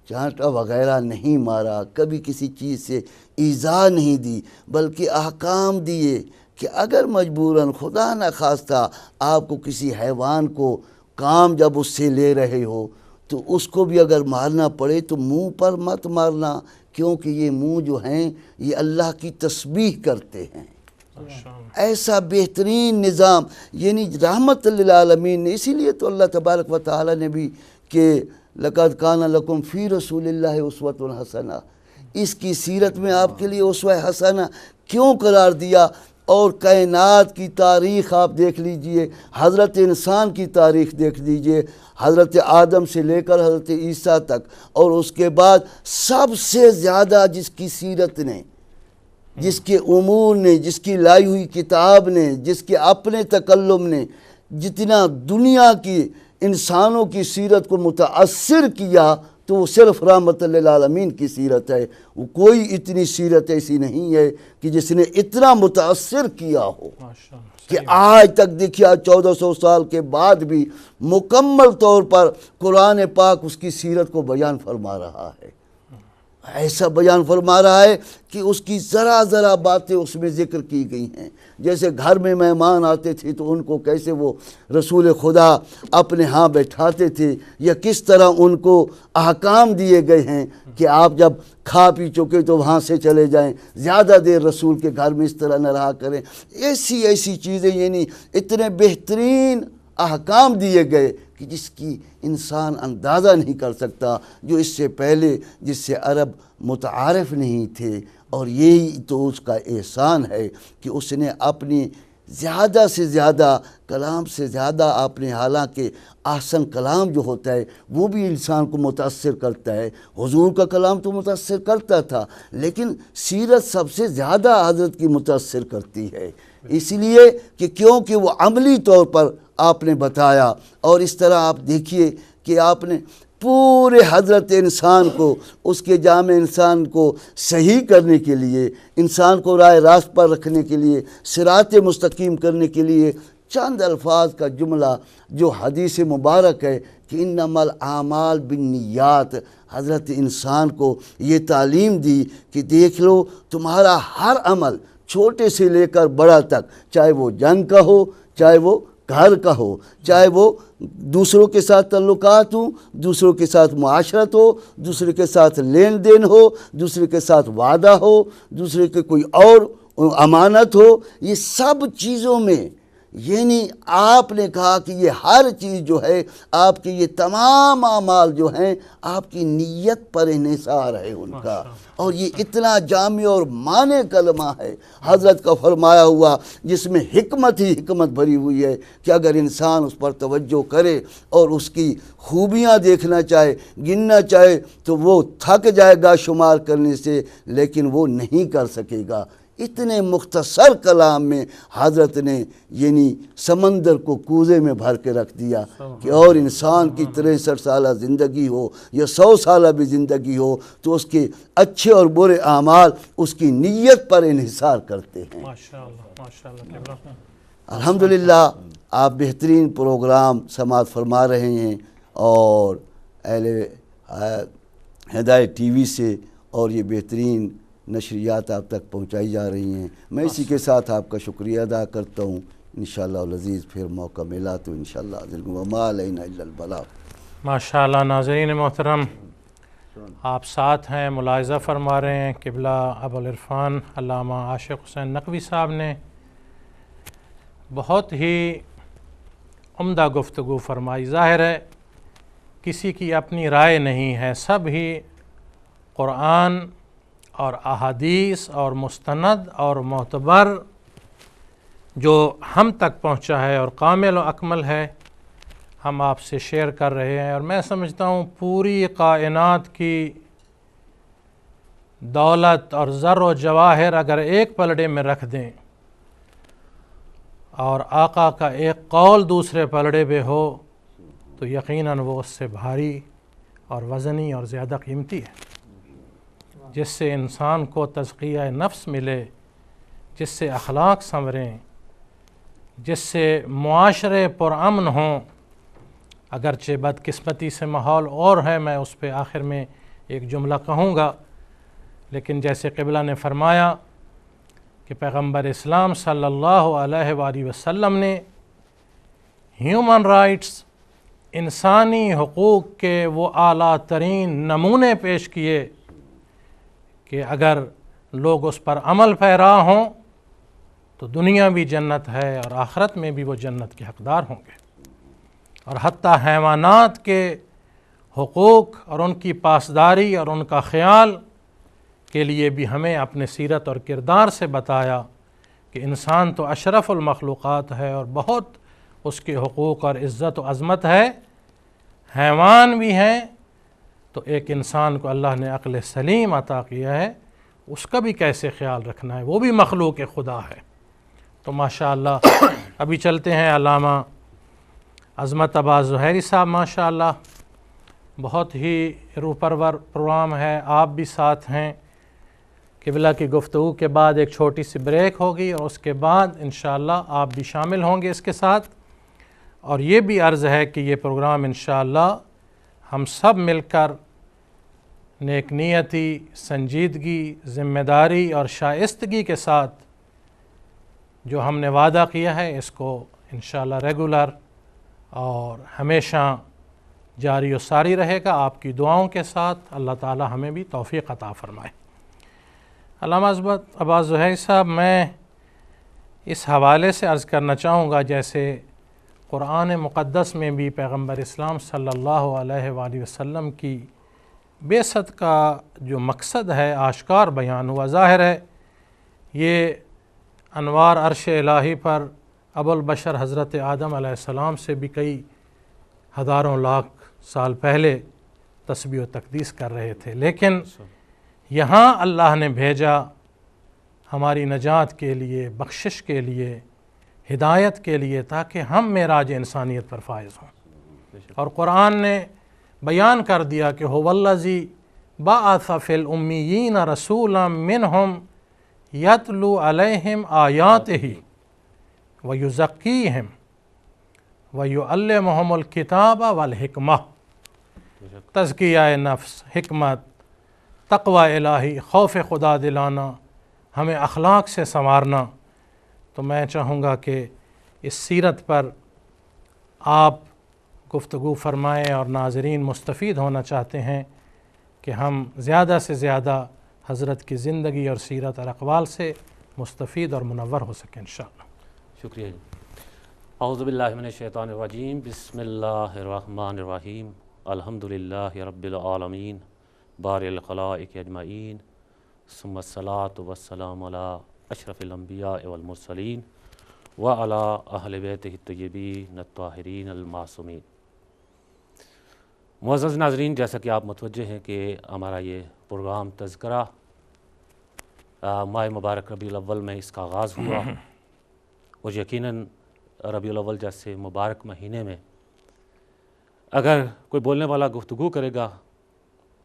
چانٹا وغیرہ نہیں مارا، کبھی کسی چیز سے ایذا نہیں دی، بلکہ احکام دیے کہ اگر مجبوراً خدا نہ خواستہ آپ کو کسی حیوان کو کام جب اس سے لے رہے ہو تو اس کو بھی اگر مارنا پڑے تو منہ پر مت مارنا، کیونکہ یہ منہ جو ہیں یہ اللہ کی تسبیح کرتے ہیں۔ ایسا بہترین نظام یعنی رحمت للعالمین نے، اسی لیے تو اللہ تبارک و تعالی نے بھی کہ لَقَدْ كَانَ لَكُمْ فِي رَسُولِ اللَّهِ أُسْوَةٌ حَسَنَةٌ، اس کی سیرت میں آپ کے لیے اسوہ حسنہ کیوں قرار دیا؟ اور کائنات کی تاریخ آپ دیکھ لیجئے، حضرت انسان کی تاریخ دیکھ لیجئے، حضرت آدم سے لے کر حضرت عیسیٰ تک، اور اس کے بعد سب سے زیادہ جس کی سیرت نے، جس کے امور نے، جس کی لائی ہوئی کتاب نے، جس کے اپنے تکلم نے جتنا دنیا کی انسانوں کی سیرت کو متاثر کیا تو وہ صرف رحمت للعالمین کی سیرت ہے۔ وہ کوئی اتنی سیرت ایسی نہیں ہے کہ جس نے اتنا متاثر کیا ہو کہ آج تک دیکھیا 1400 سال کے بعد بھی مکمل طور پر قرآن پاک اس کی سیرت کو بیان فرما رہا ہے، ایسا بیان فرما رہا ہے کہ اس کی ذرا ذرا باتیں اس میں ذکر کی گئی ہیں، جیسے گھر میں مہمان آتے تھے تو ان کو کیسے وہ رسول خدا اپنے ہاں بیٹھاتے تھے، یا کس طرح ان کو احکام دیے گئے ہیں کہ آپ جب کھا پی چکے تو وہاں سے چلے جائیں، زیادہ دیر رسول کے گھر میں اس طرح نہ رہا کریں، ایسی ایسی چیزیں، یعنی اتنے بہترین احکام دیے گئے کہ کہ جس کی انسان اندازہ نہیں کر سکتا، جو اس سے پہلے جس سے عرب متعارف نہیں تھے، اور یہی تو اس کا احسان ہے کہ اس نے اپنی زیادہ سے زیادہ کلام سے زیادہ اپنے، حالانکہ احسن کلام جو ہوتا ہے وہ بھی انسان کو متاثر کرتا ہے، حضور کا کلام تو متاثر کرتا تھا، لیکن سیرت سب سے زیادہ حضرت کی متاثر کرتی ہے، اس لیے کہ کیونکہ وہ عملی طور پر آپ نے بتایا۔ اور اس طرح آپ دیکھیے کہ آپ نے پورے حضرت انسان کو، اس کے جامع انسان کو صحیح کرنے کے لیے، انسان کو راہ راست پر رکھنے کے لیے، صراط مستقیم کرنے کے لیے چند الفاظ کا جملہ جو حدیث مبارک ہے کہ انما الاعمال بالنیات، حضرت انسان کو یہ تعلیم دی کہ دیکھ لو تمہارا ہر عمل چھوٹے سے لے کر بڑا تک، چاہے وہ جنگ کا ہو، چاہے وہ گھر کا ہو، چاہے وہ دوسروں کے ساتھ تعلقات ہوں، دوسروں کے ساتھ معاشرت ہو، دوسرے کے ساتھ لین دین ہو، دوسرے کے ساتھ وعدہ ہو، دوسرے کے کوئی اور امانت ہو، یہ سب چیزوں میں یعنی آپ نے کہا کہ یہ ہر چیز جو ہے آپ کے یہ تمام اعمال جو ہیں آپ کی نیت پر انحصار ہے ان کا، اور یہ اتنا جامع اور معنی کلمہ ہے حضرت کا فرمایا ہوا، جس میں حکمت ہی حکمت بھری ہوئی ہے کہ اگر انسان اس پر توجہ کرے اور اس کی خوبیاں دیکھنا چاہے، گننا چاہے، تو وہ تھک جائے گا شمار کرنے سے، لیکن وہ نہیں کر سکے گا۔ اتنے مختصر کلام میں حضرت نے یعنی سمندر کو کوزے میں بھر کے رکھ دیا کہ اور انسان کی 63 سالہ زندگی ہو یا 100 سالہ بھی زندگی ہو تو اس کے اچھے اور برے اعمال اس کی نیت پر انحصار کرتے ہیں۔ ماشاءاللہ۔ الحمدللہ آپ بہترین پروگرام سماعت فرما رہے ہیں، اور اہل ہدایت ٹی وی سے اور یہ بہترین نشریات آپ تک پہنچائی جا رہی ہیں۔ میں اسی کے ساتھ آپ کا شکریہ ادا کرتا ہوں۔ انشاءاللہ العزیز پھر موقع ملا تو انشاءاللہ حاضر ہوں۔ وما علینا الا البلاغ۔ ماشاءاللہ ناظرین محترم، آپ ساتھ ہیں، ملاحظہ فرما رہے ہیں قبلہ ابوالعرفان علامہ عاشق حسین نقوی صاحب نے بہت ہی عمدہ گفتگو فرمائی۔ ظاہر ہے کسی کی اپنی رائے نہیں ہے، سب ہی قرآن اور احادیث اور مستند اور معتبر جو ہم تک پہنچا ہے اور کامل و اکمل ہے، ہم آپ سے شیئر کر رہے ہیں۔ اور میں سمجھتا ہوں پوری کائنات کی دولت اور زر و جواہر اگر ایک پلڑے میں رکھ دیں اور آقا کا ایک قول دوسرے پلڑے پہ ہو تو یقیناً وہ اس سے بھاری اور وزنی اور زیادہ قیمتی ہے، جس سے انسان کو تزکیہ نفس ملے، جس سے اخلاق سنوریں، جس سے معاشرے پرامن ہوں۔ اگرچہ بدقسمتی سے ماحول اور ہے، میں اس پہ آخر میں ایک جملہ کہوں گا، لیکن جیسے قبلہ نے فرمایا کہ پیغمبر اسلام صلی اللہ علیہ وآلہ وسلم نے ہیومن رائٹس، انسانی حقوق کے وہ اعلیٰ ترین نمونے پیش کیے کہ اگر لوگ اس پر عمل پیرا ہوں تو دنیا بھی جنت ہے اور آخرت میں بھی وہ جنت کے حقدار ہوں گے، اور حتیٰ حیوانات کے حقوق اور ان کی پاسداری اور ان کا خیال کے لیے بھی ہمیں اپنے سیرت اور کردار سے بتایا کہ انسان تو اشرف المخلوقات ہے اور بہت اس کے حقوق اور عزت و عظمت ہے، حیوان بھی ہیں تو ایک انسان کو اللہ نے عقل سلیم عطا کیا ہے، اس کا بھی کیسے خیال رکھنا ہے، وہ بھی مخلوق خدا ہے۔ تو ماشاءاللہ ابھی چلتے ہیں علامہ عظمت عباس زہیری صاحب، ماشاءاللہ بہت ہی روح پرور پروگرام ہے، آپ بھی ساتھ ہیں۔ قبلہ کی گفتگو کے بعد ایک چھوٹی سی بریک ہوگی اور اس کے بعد انشاءاللہ آپ بھی شامل ہوں گے اس کے ساتھ، اور یہ بھی عرض ہے کہ یہ پروگرام انشاءاللہ ہم سب مل کر نیک نیتی، سنجیدگی، ذمہ داری اور شائستگی کے ساتھ جو ہم نے وعدہ کیا ہے اس کو انشاءاللہ ریگولر اور ہمیشہ جاری و ساری رہے گا، آپ کی دعاؤں کے ساتھ۔ اللہ تعالی ہمیں بھی توفیق عطا فرمائے۔ علامہ عباس زہیری صاحب، میں اس حوالے سے عرض کرنا چاہوں گا، جیسے قرآن مقدس میں بھی پیغمبر اسلام صلی اللہ علیہ وآلہ وسلم کی بعثت کا جو مقصد ہے آشکار بیان ہوا. ظاہر ہے یہ انوار عرش الہی پر ابو البشر حضرت آدم علیہ السلام سے بھی کئی ہزاروں لاکھ سال پہلے تسبیح و تقدیس کر رہے تھے، لیکن یہاں اللہ نے بھیجا ہماری نجات کے لیے، بخشش کے لیے، ہدایت کے لیے، تاکہ ہم معراج انسانیت پر فائز ہوں. اور قرآن نے بیان کر دیا کہ هو الذی بعث فی الامیین رسولا منہم یتلو علیہم آیاتہ ویزکیہم ویعلمہم الکتاب والحکمہ. تزکیہ نفس، حکمت، تقوی الہی، خوف خدا دلانا، ہمیں اخلاق سے سنوارنا. تو میں چاہوں گا کہ اس سیرت پر آپ گفتگو فرمائیں، اور ناظرین مستفید ہونا چاہتے ہیں کہ ہم زیادہ سے زیادہ حضرت کی زندگی اور سیرت اور اقوال سے مستفید اور منور ہو سکیں انشاءاللہ. شکریہ جی. اعوذ باللہ من الشیطان الرجیم. بسم اللہ الرحمن الرحیم. الحمدللہ رب العالمین بارئ الخلائق اجمعین، ثم الصلاۃ والسلام علی اشرف الانبیاء والمرسلین وعلی اہل بیتہ الطیبین الطاہرین المعصومین. معزز ناظرین، جیسا کہ آپ متوجہ ہیں کہ ہمارا یہ پروگرام تذکرہ ماہ مبارک ربیع الاول میں اس کا آغاز ہوا، اور یقیناً ربیع الاول جیسے مبارک مہینے میں اگر کوئی بولنے والا گفتگو کرے گا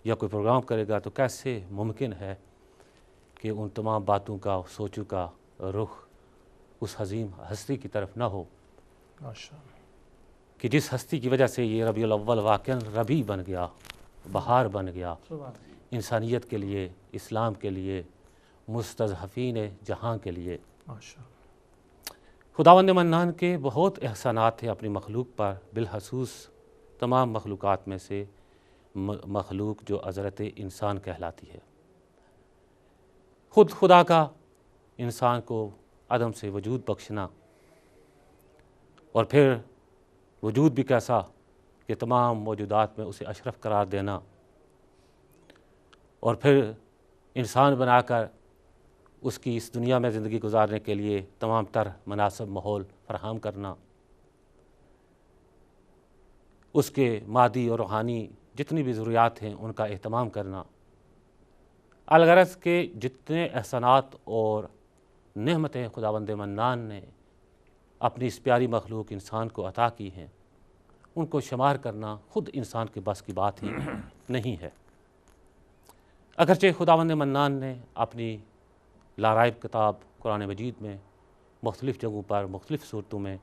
یا کوئی پروگرام کرے گا تو کیسے ممکن ہے کہ ان تمام باتوں کا، سوچوں کا رخ اس عظیم ہستی کی طرف نہ ہو کہ جس ہستی کی وجہ سے یہ ربیع الاول واقعاً ربیع بن گیا، بہار بن گیا انسانیت کے لیے، اسلام کے لیے، مستضعفین جہاں کے لیے. خداوند منان کے بہت احسانات ہیں اپنی مخلوق پر، بالخصوص تمام مخلوقات میں سے مخلوق جو حضرت انسان کہلاتی ہے. خود خدا کا انسان کو عدم سے وجود بخشنا، اور پھر وجود بھی کیسا کہ تمام موجودات میں اسے اشرف قرار دینا، اور پھر انسان بنا کر اس کی اس دنیا میں زندگی گزارنے کے لیے تمام تر مناسب ماحول فراہم کرنا، اس کے مادی اور روحانی جتنی بھی ضروریات ہیں ان کا اہتمام کرنا. الغرض کے جتنے احسانات اور نعمتیں خداوند منان نے اپنی اس پیاری مخلوق انسان کو عطا کی ہیں، ان کو شمار کرنا خود انسان کے بس کی بات ہی نہیں ہے. اگرچہ خداوند منان نے اپنی لارائب کتاب قرآن مجید میں مختلف جگہوں پر مختلف صورتوں میں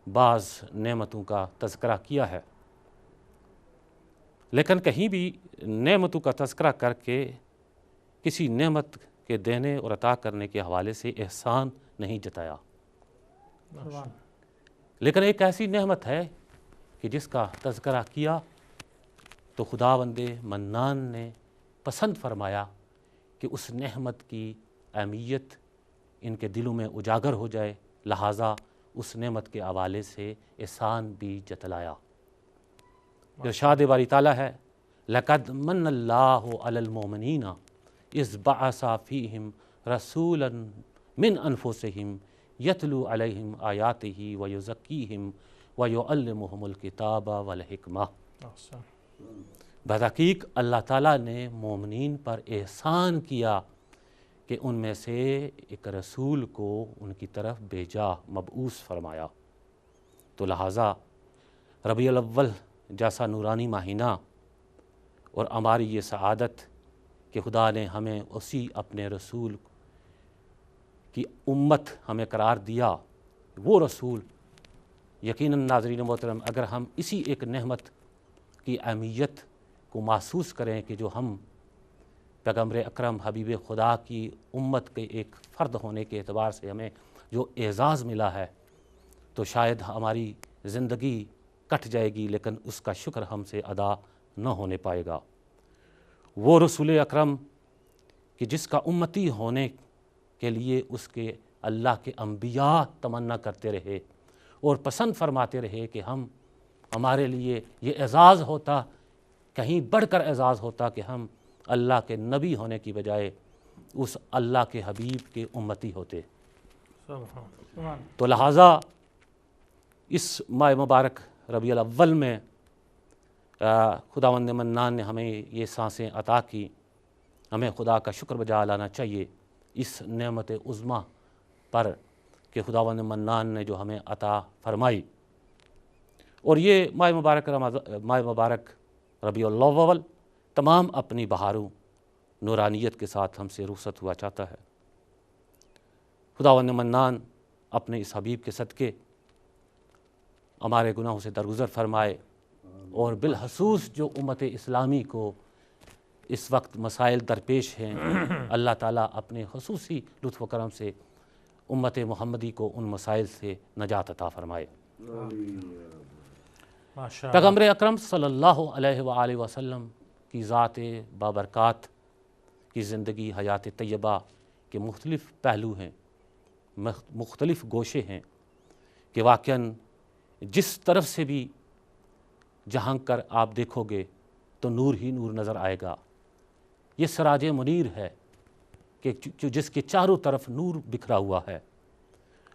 بعض نعمتوں کا تذکرہ کیا ہے، لیکن کہیں بھی نعمتوں کا تذکرہ کر کے کسی نعمت کے دینے اور عطا کرنے کے حوالے سے احسان نہیں جتایا. لیکن ایک ایسی نعمت ہے کہ جس کا تذکرہ کیا تو خداوند منان نے پسند فرمایا کہ اس نعمت کی اہمیت ان کے دلوں میں اجاگر ہو جائے، لہٰذا اس نعمت کے حوالے سے احسان بھی جتلایا. ارشاد باری تعالیٰ ہے لَقَدْ مَنَّ اللَّهُ عَلَى الْمُؤْمِنِينَ اِذْ بَعَثَ فِيهِمْ رَسُولًا مِنْ أَنفُسِهِمْ يَتْلُو عَلَيْهِمْ آيَاتِهِ وَيُزَكِّيهِمْ وَيُعَلِّمُهُمُ الْكِتَابَ وَالْحِكْمَةَ. بتحقیق اللہ تعالیٰ نے مومنین پر احسان کیا کہ ان میں سے ایک رسول کو ان کی طرف بھیجا، مبعوث فرمایا. تو لہٰذا ربیع الاول جیسا نورانی مہینہ اور ہماری یہ سعادت کہ خدا نے ہمیں اسی اپنے رسول کی امت ہمیں قرار دیا، وہ رسول یقیناً ناظرین محترم اگر ہم اسی ایک نعمت کی اہمیت کو محسوس کریں کہ جو ہم پیغمبر اکرم حبیب خدا کی امت کے ایک فرد ہونے کے اعتبار سے ہمیں جو اعزاز ملا ہے، تو شاید ہماری زندگی کٹ جائے گی لیکن اس کا شکر ہم سے ادا نہ ہونے پائے گا. وہ رسول اکرم کہ جس کا امتی ہونے کے لیے اس کے اللہ کے انبیاء تمنا کرتے رہے، اور پسند فرماتے رہے کہ ہمارے لیے یہ اعزاز ہوتا، کہیں بڑھ کر اعزاز ہوتا کہ ہم اللہ کے نبی ہونے کی بجائے اس اللہ کے حبیب کے امتی ہوتے۔ تو لہٰذا اس ماہ مبارک ربیع الاول میں خداوند منان نے ہمیں یہ سانسیں عطا کی، ہمیں خدا کا شکر بجا لانا چاہیے اس نعمت عظمیٰ پر کہ خداوند منان نے جو ہمیں عطا فرمائی۔ اور یہ ماہ مبارک ربیع الاول تمام اپنی بہاروں نورانیت کے ساتھ ہم سے رخصت ہوا چاہتا ہے۔ خداوند منان اپنے اس حبیب کے صدقے ہمارے گناہوں سے درگزر فرمائے، اور بالخصوص جو امت اسلامی کو اس وقت مسائل درپیش ہیں، اللہ تعالیٰ اپنے خصوصی لطف و کرم سے امت محمدی کو ان مسائل سے نجات عطا فرمائے۔ پیغمبر اکرم صلی اللہ علیہ وآلہ وسلم کی ذات بابرکات کی زندگی حیات طیبہ کے مختلف پہلو ہیں، مختلف گوشے ہیں کہ واقعاً جس طرف سے بھی جہاں کر آپ دیکھو گے تو نور ہی نور نظر آئے گا۔ یہ سراج منیر ہے کہ جس کے چاروں طرف نور بکھرا ہوا ہے،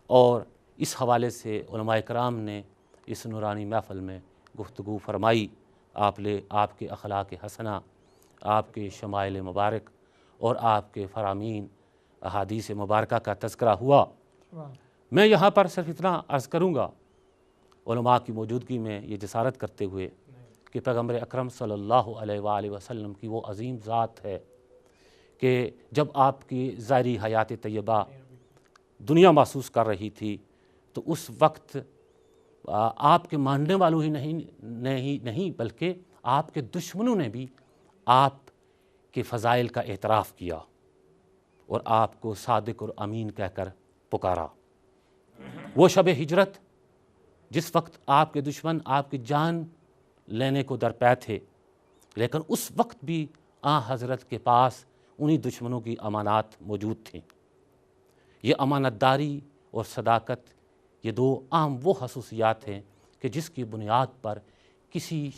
اور اس حوالے سے علماء کرام نے اس نورانی محفل میں گفتگو فرمائی۔ آپ کے اخلاق حسنہ، آپ کے شمائل مبارک اور آپ کے فرامین احادیث مبارکہ کا تذکرہ ہوا۔ میں یہاں پر صرف اتنا عرض کروں گا علماء کی موجودگی میں یہ جسارت کرتے ہوئے کہ پیغمبر اکرم صلی اللہ علیہ وآلہ وسلم کی وہ عظیم ذات ہے کہ جب آپ کی ظاہری حیات طیبہ دنیا محسوس کر رہی تھی تو اس وقت آپ کے ماننے والوں ہی نہیں بلکہ آپ کے دشمنوں نے بھی آپ کے فضائل کا اعتراف کیا اور آپ کو صادق اور امین کہہ کر پکارا۔ وہ شب ہجرت جس وقت آپ کے دشمن آپ کی جان لینے کو درپے تھے، لیکن اس وقت بھی حضرت کے پاس انہی دشمنوں کی امانات موجود تھیں۔ یہ امانت داری اور صداقت یہ دو عام وہ خصوصیات ہیں کہ جس کی بنیاد پر کسی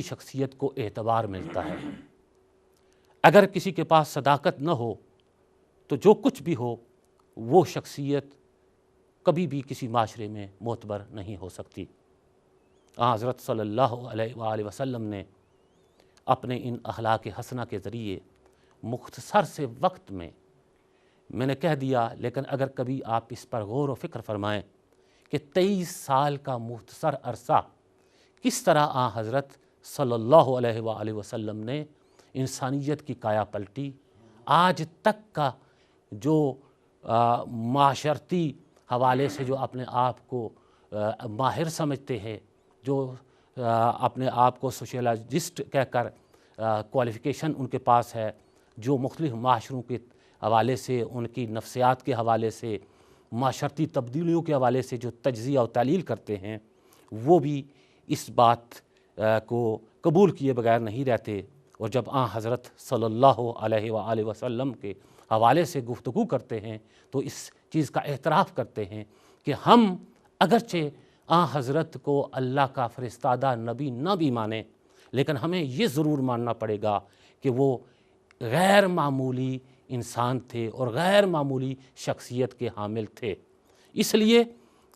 شخصیت کو اعتبار ملتا ہے۔ اگر کسی کے پاس صداقت نہ ہو تو جو کچھ بھی ہو وہ شخصیت کبھی بھی کسی معاشرے میں معتبر نہیں ہو سکتی۔ حضرت صلی اللہ علیہ وآلہ وسلم نے اپنے ان اخلاق حسنہ کے ذریعے مختصر سے وقت میں نے کہہ دیا، لیکن اگر کبھی آپ اس پر غور و فکر فرمائیں کہ 23 سال کا مختصر عرصہ کس طرح حضرت صلی اللہ علیہ وآلہ وسلم نے انسانیت کی کایا پلٹی، آج تک کا جو معاشرتی حوالے سے جو اپنے آپ کو ماہر سمجھتے ہیں، جو اپنے آپ کو سوشیالوجسٹ کہہ کر کوالیفیکیشن ان کے پاس ہے، جو مختلف معاشروں کے حوالے سے، ان کی نفسیات کے حوالے سے، معاشرتی تبدیلیوں کے حوالے سے جو تجزیہ و تحلیل کرتے ہیں، وہ بھی اس بات کو قبول کیے بغیر نہیں رہتے، اور جب حضرت صلی اللہ علیہ وآلہ وسلم کے حوالے سے گفتگو کرتے ہیں تو اس چیز کا اعتراف کرتے ہیں کہ ہم اگرچہ حضرت کو اللہ کا فرستادہ نبی نہ بھی مانیں، لیکن ہمیں یہ ضرور ماننا پڑے گا کہ وہ غیر معمولی انسان تھے اور غیر معمولی شخصیت کے حامل تھے، اس لیے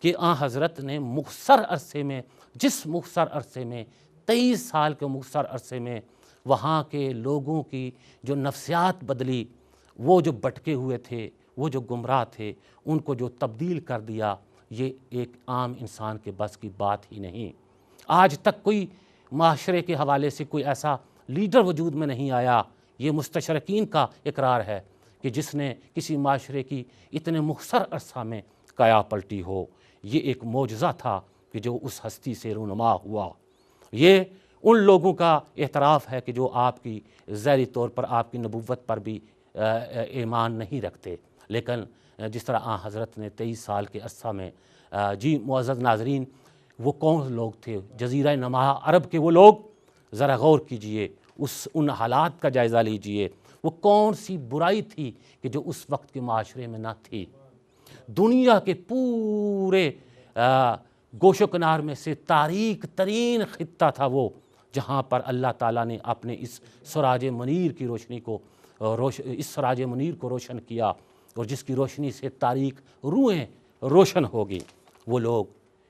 کہ حضرت نے مختصر عرصے میں، جس مختصر عرصے میں 23 سال کے مختصر عرصے میں وہاں کے لوگوں کی جو نفسیات بدلی، وہ جو بٹکے ہوئے تھے، وہ جو گمراہ تھے، ان کو جو تبدیل کر دیا، یہ ایک عام انسان کے بس کی بات ہی نہیں۔ آج تک کوئی معاشرے کے حوالے سے کوئی ایسا لیڈر وجود میں نہیں آیا، یہ مستشرقین کا اقرار ہے، کہ جس نے کسی معاشرے کی اتنے مختصر عرصہ میں کایا پلٹی ہو۔ یہ ایک معجزہ تھا کہ جو اس ہستی سے رونما ہوا۔ یہ ان لوگوں کا اعتراف ہے کہ جو آپ کی ظاہری طور پر آپ کی نبوت پر بھی ایمان نہیں رکھتے، لیکن جس طرح حضرت نے 23 سال کے عرصہ میں جی معزز ناظرین، وہ کون لوگ تھے؟ جزیرہ نما عرب کے وہ لوگ، ذرا غور کیجئے، ان حالات کا جائزہ لیجئے، وہ کون سی برائی تھی کہ جو اس وقت کے معاشرے میں نہ تھی، دنیا کے پورے گوش و کنار میں سے تاریک ترین خطہ تھا وہ، جہاں پر اللہ تعالیٰ نے اپنے اس سراج منیر کی روشنی کو اس سراج منیر کو روشن کیا، اور جس کی روشنی سے تاریک روحیں روشن ہوگی۔ وہ لوگ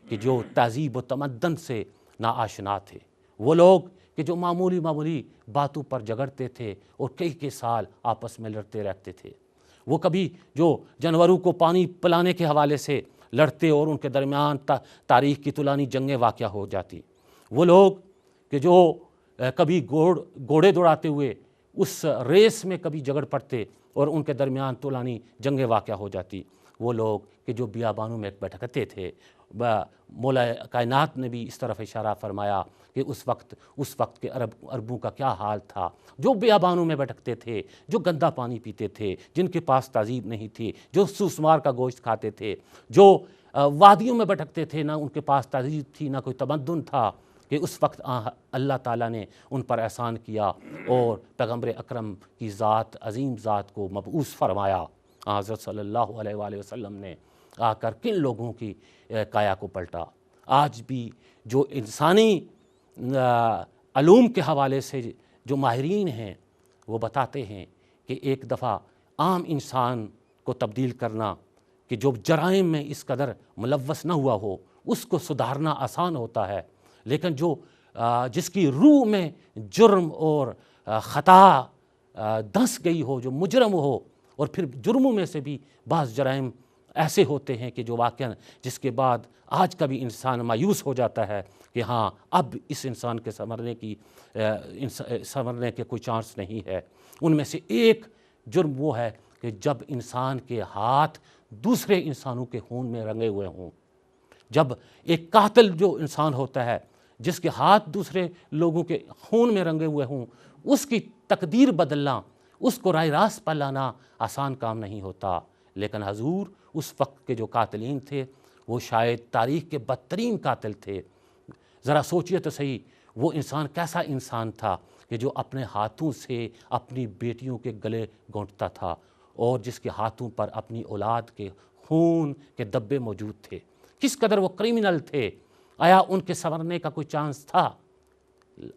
کہ جو تہذیب و تمدن سے ناآشنا تھے، وہ لوگ کہ جو معمولی باتوں پر جھگڑتے تھے اور کئی سال آپس میں لڑتے رہتے تھے، وہ کبھی جو جانوروں کو پانی پلانے کے حوالے سے لڑتے اور ان کے درمیان تاریخ کی طولانی جنگیں واقع ہو جاتی، وہ لوگ کہ جو کبھی گھوڑے دوڑاتے ہوئے اس ریس میں کبھی جھگڑ پڑتے اور ان کے درمیان طولانی جنگیں واقع ہو جاتی، وہ لوگ کہ جو بیابانوں میں بھٹکتے تھے۔ مولا کائنات نے بھی اس طرف اشارہ فرمایا کہ اس وقت کے عربوں کا کیا حال تھا، جو بیابانوں میں بھٹکتے تھے، جو گندا پانی پیتے تھے، جن کے پاس تہذیب نہیں تھی، جو سوسمار کا گوشت کھاتے تھے، جو وادیوں میں بھٹکتے تھے، نہ ان کے پاس تہذیب تھی، نہ کوئی تمدن تھا، کہ اس وقت اللہ تعالیٰ نے ان پر احسان کیا اور پیغمبر اکرم کی ذات، عظیم ذات کو مبعوث فرمایا۔ حضرت صلی اللہ علیہ وآلہ وسلم نے آ کر کن لوگوں کی کایا کو پلٹا۔ آج بھی جو انسانی علوم کے حوالے سے جو ماہرین ہیں وہ بتاتے ہیں کہ ایک دفعہ عام انسان کو تبدیل کرنا، کہ جو جرائم میں اس قدر ملوث نہ ہوا ہو، اس کو سدھارنا آسان ہوتا ہے، لیکن جو جس کی روح میں جرم اور خطا دھنس گئی ہو، جو مجرم ہو، اور پھر جرموں میں سے بھی بعض جرائم ایسے ہوتے ہیں کہ جو واقعاً جس کے بعد آج کا بھی انسان مایوس ہو جاتا ہے کہ ہاں اب اس انسان کے سنورنے کے کوئی چانس نہیں ہے۔ ان میں سے ایک جرم وہ ہے کہ جب انسان کے ہاتھ دوسرے انسانوں کے خون میں رنگے ہوئے ہوں۔ جب ایک قاتل جو انسان ہوتا ہے، جس کے ہاتھ دوسرے لوگوں کے خون میں رنگے ہوئے ہوں، اس کی تقدیر بدلنا، اس کو راہ راست پر لانا آسان کام نہیں ہوتا۔ لیکن حضور اس وقت کے جو قاتلین تھے وہ شاید تاریخ کے بدترین قاتل تھے۔ ذرا سوچئے تو صحیح، وہ انسان کیسا انسان تھا کہ جو اپنے ہاتھوں سے اپنی بیٹیوں کے گلے گھونٹتا تھا، اور جس کے ہاتھوں پر اپنی اولاد کے خون کے دبے موجود تھے۔ کس قدر وہ کرمنل تھے، آیا ان کے سنورنے کا کوئی چانس تھا؟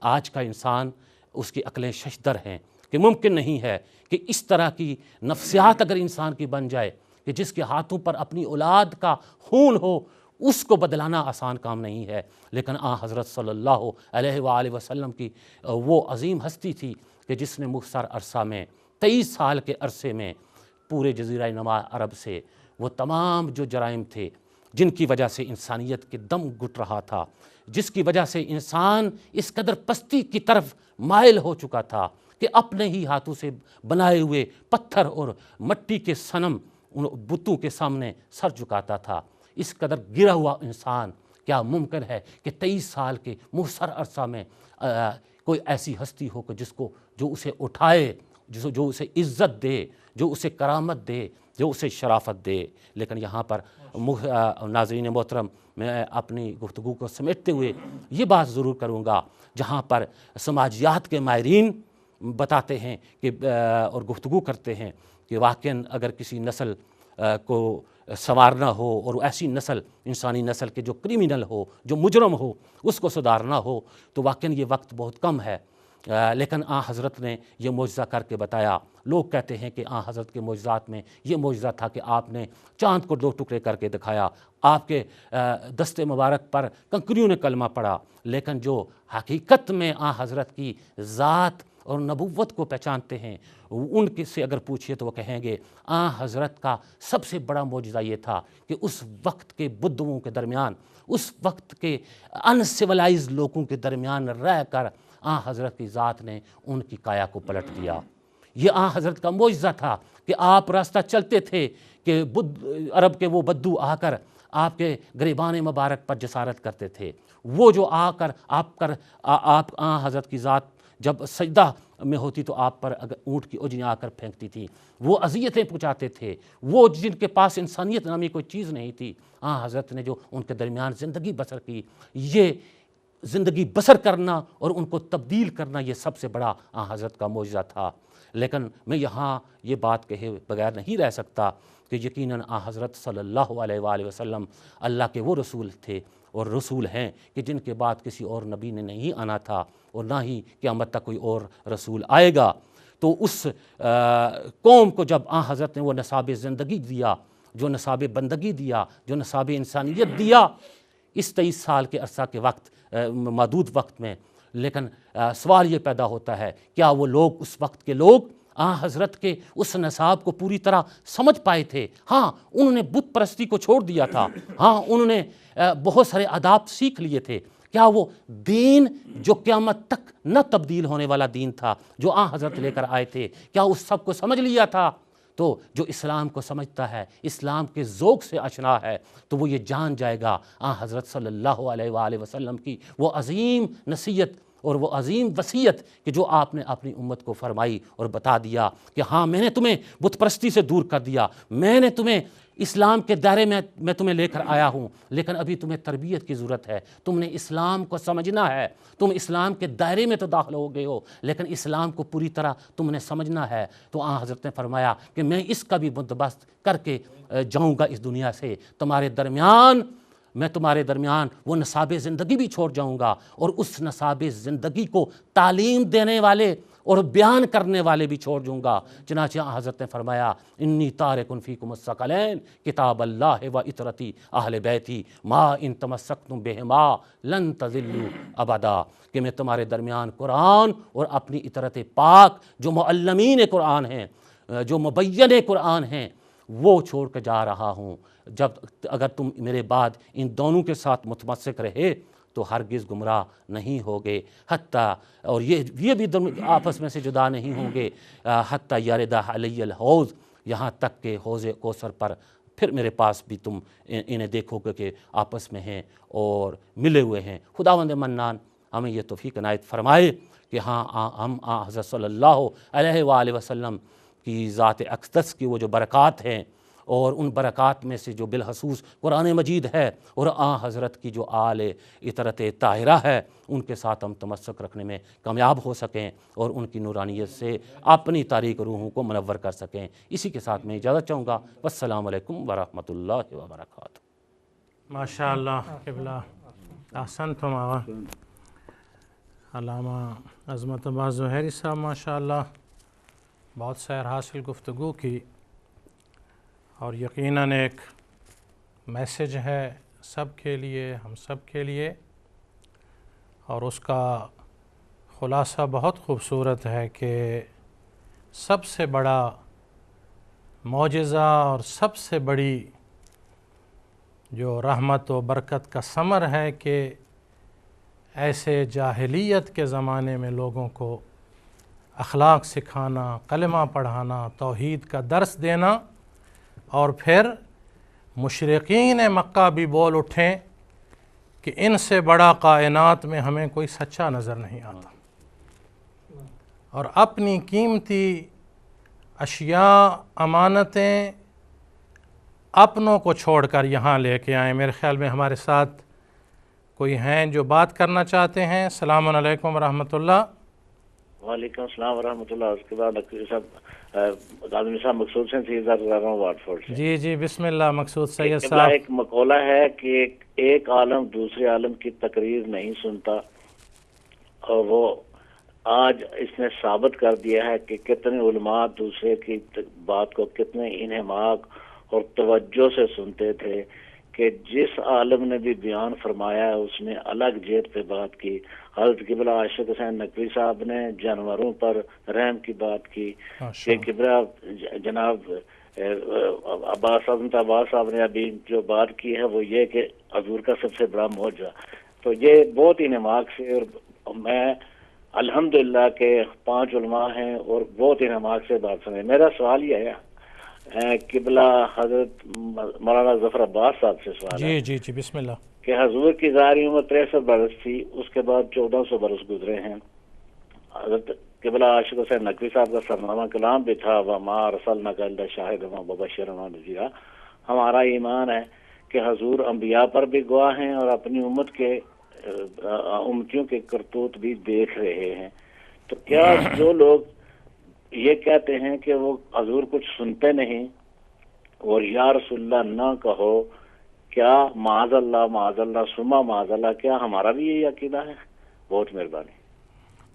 آج کا انسان، اس کی عقلیں ششدر ہیں کہ ممکن نہیں ہے کہ اس طرح کی نفسیات اگر انسان کی بن جائے کہ جس کے ہاتھوں پر اپنی اولاد کا خون ہو، اس کو بدلانا آسان کام نہیں ہے۔ لیکن حضرت صلی اللہ علیہ وآلہ وسلم کی وہ عظیم ہستی تھی کہ جس نے مختصر عرصہ میں 23 سال کے عرصے میں پورے جزیرہ نما عرب سے وہ تمام جو جرائم تھے، جن کی وجہ سے انسانیت کے دم گھٹ رہا تھا، جس کی وجہ سے انسان اس قدر پستی کی طرف مائل ہو چکا تھا کہ اپنے ہی ہاتھوں سے بنائے ہوئے پتھر اور مٹی کے صنم ان بتوں کے سامنے سر جھکاتا تھا، اس قدر گرا ہوا انسان کیا ممکن ہے کہ 23 سال کے مختصر عرصہ میں کوئی ایسی ہستی ہو کہ جو اسے اٹھائے، جو اسے عزت دے، جو اسے کرامت دے، جو اسے شرافت دے؟ لیکن یہاں پر ناظرین محترم، میں اپنی گفتگو کو سمیٹتے ہوئے یہ بات ضرور کروں گا، جہاں پر سماجیات کے ماہرین بتاتے ہیں کہ اور گفتگو کرتے ہیں کہ واقعاً اگر کسی نسل کو سنوارنا ہو اور ایسی نسل، انسانی نسل کے جو کرمنل ہو، جو مجرم ہو، اس کو سدھارنا ہو تو واقعاً یہ وقت بہت کم ہے۔ لیکن حضرت نے یہ معجزہ کر کے بتایا۔ لوگ کہتے ہیں کہ حضرت کے معجزات میں یہ معجزہ تھا کہ آپ نے چاند کو 2 ٹکڑے کر کے دکھایا، آپ کے دست مبارک پر کنکریوں نے کلمہ پڑھا، لیکن جو حقیقت میں حضرت کی ذات اور نبوت کو پہچانتے ہیں، ان سے اگر پوچھئے تو وہ کہیں گے حضرت کا سب سے بڑا معجزہ یہ تھا کہ اس وقت کے بدھوں کے درمیان، اس وقت کے ان سیولائز لوگوں کے درمیان رہ کر حضرت کی ذات نے ان کی کایا کو پلٹ دیا۔ یہ حضرت کا معجزہ تھا کہ آپ راستہ چلتے تھے کہ عرب کے وہ بدو آ کر آپ کے گریبان مبارک پر جسارت کرتے تھے، وہ جو آ کر آپ حضرت کی ذات جب سجدہ میں ہوتی تو آپ پر اگر اونٹ کی اوجھیں آ کر پھینکتی تھی، وہ اذیتیں پہنچاتے تھے، وہ جن کے پاس انسانیت نامی کوئی چیز نہیں تھی، حضرت نے جو ان کے درمیان زندگی بسر کی، یہ زندگی بسر کرنا اور ان کو تبدیل کرنا یہ سب سے بڑا حضرت کا معجزہ تھا۔ لیکن میں یہاں یہ بات کہے بغیر نہیں رہ سکتا کہ یقیناً حضرت صلی اللہ علیہ وآلہ وسلم اللہ کے وہ رسول تھے اور رسول ہیں کہ جن کے بعد کسی اور نبی نے نہیں آنا تھا اور نہ ہی قیامت تک کوئی اور رسول آئے گا۔ تو اس قوم کو جب حضرت نے وہ نصاب زندگی دیا، جو نصاب بندگی دیا، جو نصاب انسانیت دیا اس 23 سال کے عرصہ کے وقت، محدود وقت میں، لیکن سوال یہ پیدا ہوتا ہے کیا وہ لوگ، اس وقت کے لوگ حضرت کے اس نصاب کو پوری طرح سمجھ پائے تھے؟ ہاں، انہوں نے بت پرستی کو چھوڑ دیا تھا، ہاں انہوں نے بہت سارے آداب سیکھ لیے تھے۔ کیا وہ دین جو قیامت تک نہ تبدیل ہونے والا دین تھا جو حضرت لے کر آئے تھے، کیا اس سب کو سمجھ لیا تھا؟ تو جو اسلام کو سمجھتا ہے، اسلام کے ذوق سے آشنا ہے، تو وہ یہ جان جائے گا حضرت صلی اللہ علیہ وآلہ وسلم کی وہ عظیم نصیحت اور وہ عظیم وصیت کہ جو آپ نے اپنی امت کو فرمائی اور بتا دیا کہ ہاں میں نے تمہیں بت پرستی سے دور کر دیا، میں نے تمہیں اسلام کے دائرے میں تمہیں لے کر آیا ہوں، لیکن ابھی تمہیں تربیت کی ضرورت ہے، تم نے اسلام کو سمجھنا ہے، تم اسلام کے دائرے میں تو داخل ہو گئے ہو لیکن اسلام کو پوری طرح تم نے سمجھنا ہے۔ تو حضرت نے فرمایا کہ میں اس کا بھی بندوبست کر کے جاؤں گا اس دنیا سے، میں تمہارے درمیان وہ نصاب زندگی بھی چھوڑ جاؤں گا، اور اس نصاب زندگی کو تعلیم دینے والے اور بیان کرنے والے بھی چھوڑ جاؤں گا۔ چنانچہ حضرت نے فرمایا انی تارک فیکم الثقلین کتاب اللہ و اطرتی اہل بیتی ما ان تمسکتم بہما لن تضلوا ابدا، کہ میں تمہارے درمیان قرآن اور اپنی اطرت پاک جو معلمین قرآن ہیں، جو مبین قرآن ہیں، وہ چھوڑ کے جا رہا ہوں۔ اگر تم میرے بعد ان دونوں کے ساتھ متمسک رہے تو ہرگز گمراہ نہیں ہوگے، حتیٰ اور یہ بھی آپس میں سے جدا نہیں ہوں گے، حتیٰ یرد علی الحوض، یہاں تک کہ حوض کوثر پر پھر میرے پاس بھی تم انہیں دیکھو گے کہ آپس میں ہیں اور ملے ہوئے ہیں۔ خداوند منان ہمیں یہ توفیق عنایت فرمائے کہ ہاں ہم حضرت صلی اللہ علیہ وآلہ وسلم کی ذات اقدس کی وہ جو برکات ہیں، اور ان برکات میں سے جو بالخصوص قرآن مجید ہے اور حضرت کی جو آل اطرت طاہرہ ہے، ان کے ساتھ ہم تمسک رکھنے میں کامیاب ہو سکیں اور ان کی نورانیت سے اپنی تاریک روحوں کو منور کر سکیں۔ اسی کے ساتھ میں اجازت چاہوں گا۔ والسلام علیکم ورحمۃ اللہ وبرکاتہ۔ ماشاء اللہ قبلہ، احسنتم آقا۔ علامہ عظمت عباس ظہیری صاحب ماشاء اللہ بہت سیر حاصل گفتگو کی، اور یقیناً ایک میسج ہے سب کے لیے، ہم سب کے لیے، اور اس کا خلاصہ بہت خوبصورت ہے کہ سب سے بڑا معجزہ اور سب سے بڑی جو رحمت و برکت کا ثمر ہے کہ ایسے جاہلیت کے زمانے میں لوگوں کو اخلاق سکھانا، کلمہ پڑھانا، توحید کا درس دینا، اور پھر مشرقین مکہ بھی بول اٹھیں کہ ان سے بڑا کائنات میں ہمیں کوئی سچا نظر نہیں آتا، اور اپنی قیمتی اشیاء، امانتیں اپنوں کو چھوڑ کر یہاں لے کے آئیں۔ میرے خیال میں ہمارے ساتھ کوئی ہیں جو بات کرنا چاہتے ہیں۔ السلام علیکم ورحمۃ اللہ۔ وعلیکم السلام ورحمۃ اللہ۔ اس کے بعد غازی صاحب مقصود سے سیدھا کر رہا ہوں واٹفورڈ سے۔ جی جی بسم اللہ مقصود سید صاحب۔ ایک مقولہ ہے کہ ایک عالم دوسرے عالم کی تقریر نہیں سنتا، اور وہ آج اس نے ثابت کر دیا ہے کہ کتنے علماء دوسرے کی بات کو کتنے انہماک اور توجہ سے سنتے تھے، کہ جس عالم نے بھی بیان فرمایا ہے اس نے الگ جہت پہ بات کی۔ حضرت قبلہ عاشق حسین نقوی صاحب نے جانوروں پر رحم کی بات کی، کہ قبلہ جناب عباس صاحب نے ابھی جو بات کی ہے وہ یہ کہ حضور کا سب سے بڑا معجزہ۔ تو یہ بہت انہماک سے، اور میں الحمدللہ کہ 5 علماء ہیں اور بہت انہماک سے بات سنے۔ میرا سوال یہ ہے قبلہ حضرت مولانا ظفر عباس صاحب سے سوال ہے۔ جی جی بسم اللہ۔ کہ حضور کی ظاہری عمر 63 برس تھی، اس کے بعد 1400 برس گزرے ہیں۔ حضرت قبلہ عاشق حسین نقوی صاحب کا سرنامہ کلام بھی تھا، وما ارسلناک الا شاہدا ومبشرا ونذیرا۔ ہمارا ایمان ہے کہ حضور انبیاء پر بھی گواہ ہیں اور اپنی امتیوں کے کرتوت بھی دیکھ رہے ہیں۔ تو کیا جو لوگ یہ کہتے ہیں کہ وہ حضور کچھ سنتے نہیں اور یا رسول اللہ نہ کہو، کیا معاذ اللہ سما معاذ اللہ، کیا ہمارا بھی یہی عقیدہ ہے؟ بہت مہربانی۔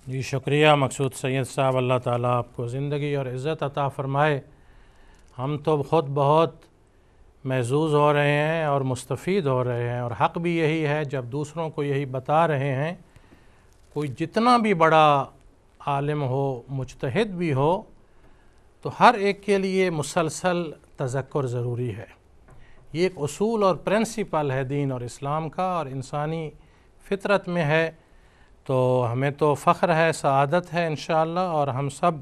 جی شکریہ مقصود سید صاحب، اللہ تعالیٰ آپ کو زندگی اور عزت عطا فرمائے۔ ہم تو خود بہت محظوظ ہو رہے ہیں اور مستفید ہو رہے ہیں، اور حق بھی یہی ہے جب دوسروں کو یہی بتا رہے ہیں۔ کوئی جتنا بھی بڑا عالم ہو، مجتہد بھی ہو، تو ہر ایک کے لیے مسلسل تذکر ضروری ہے۔ یہ ایک اصول اور پرنسپل ہے دین اور اسلام کا، اور انسانی فطرت میں ہے۔ تو ہمیں تو فخر ہے، سعادت ہے انشاءاللہ، اور ہم سب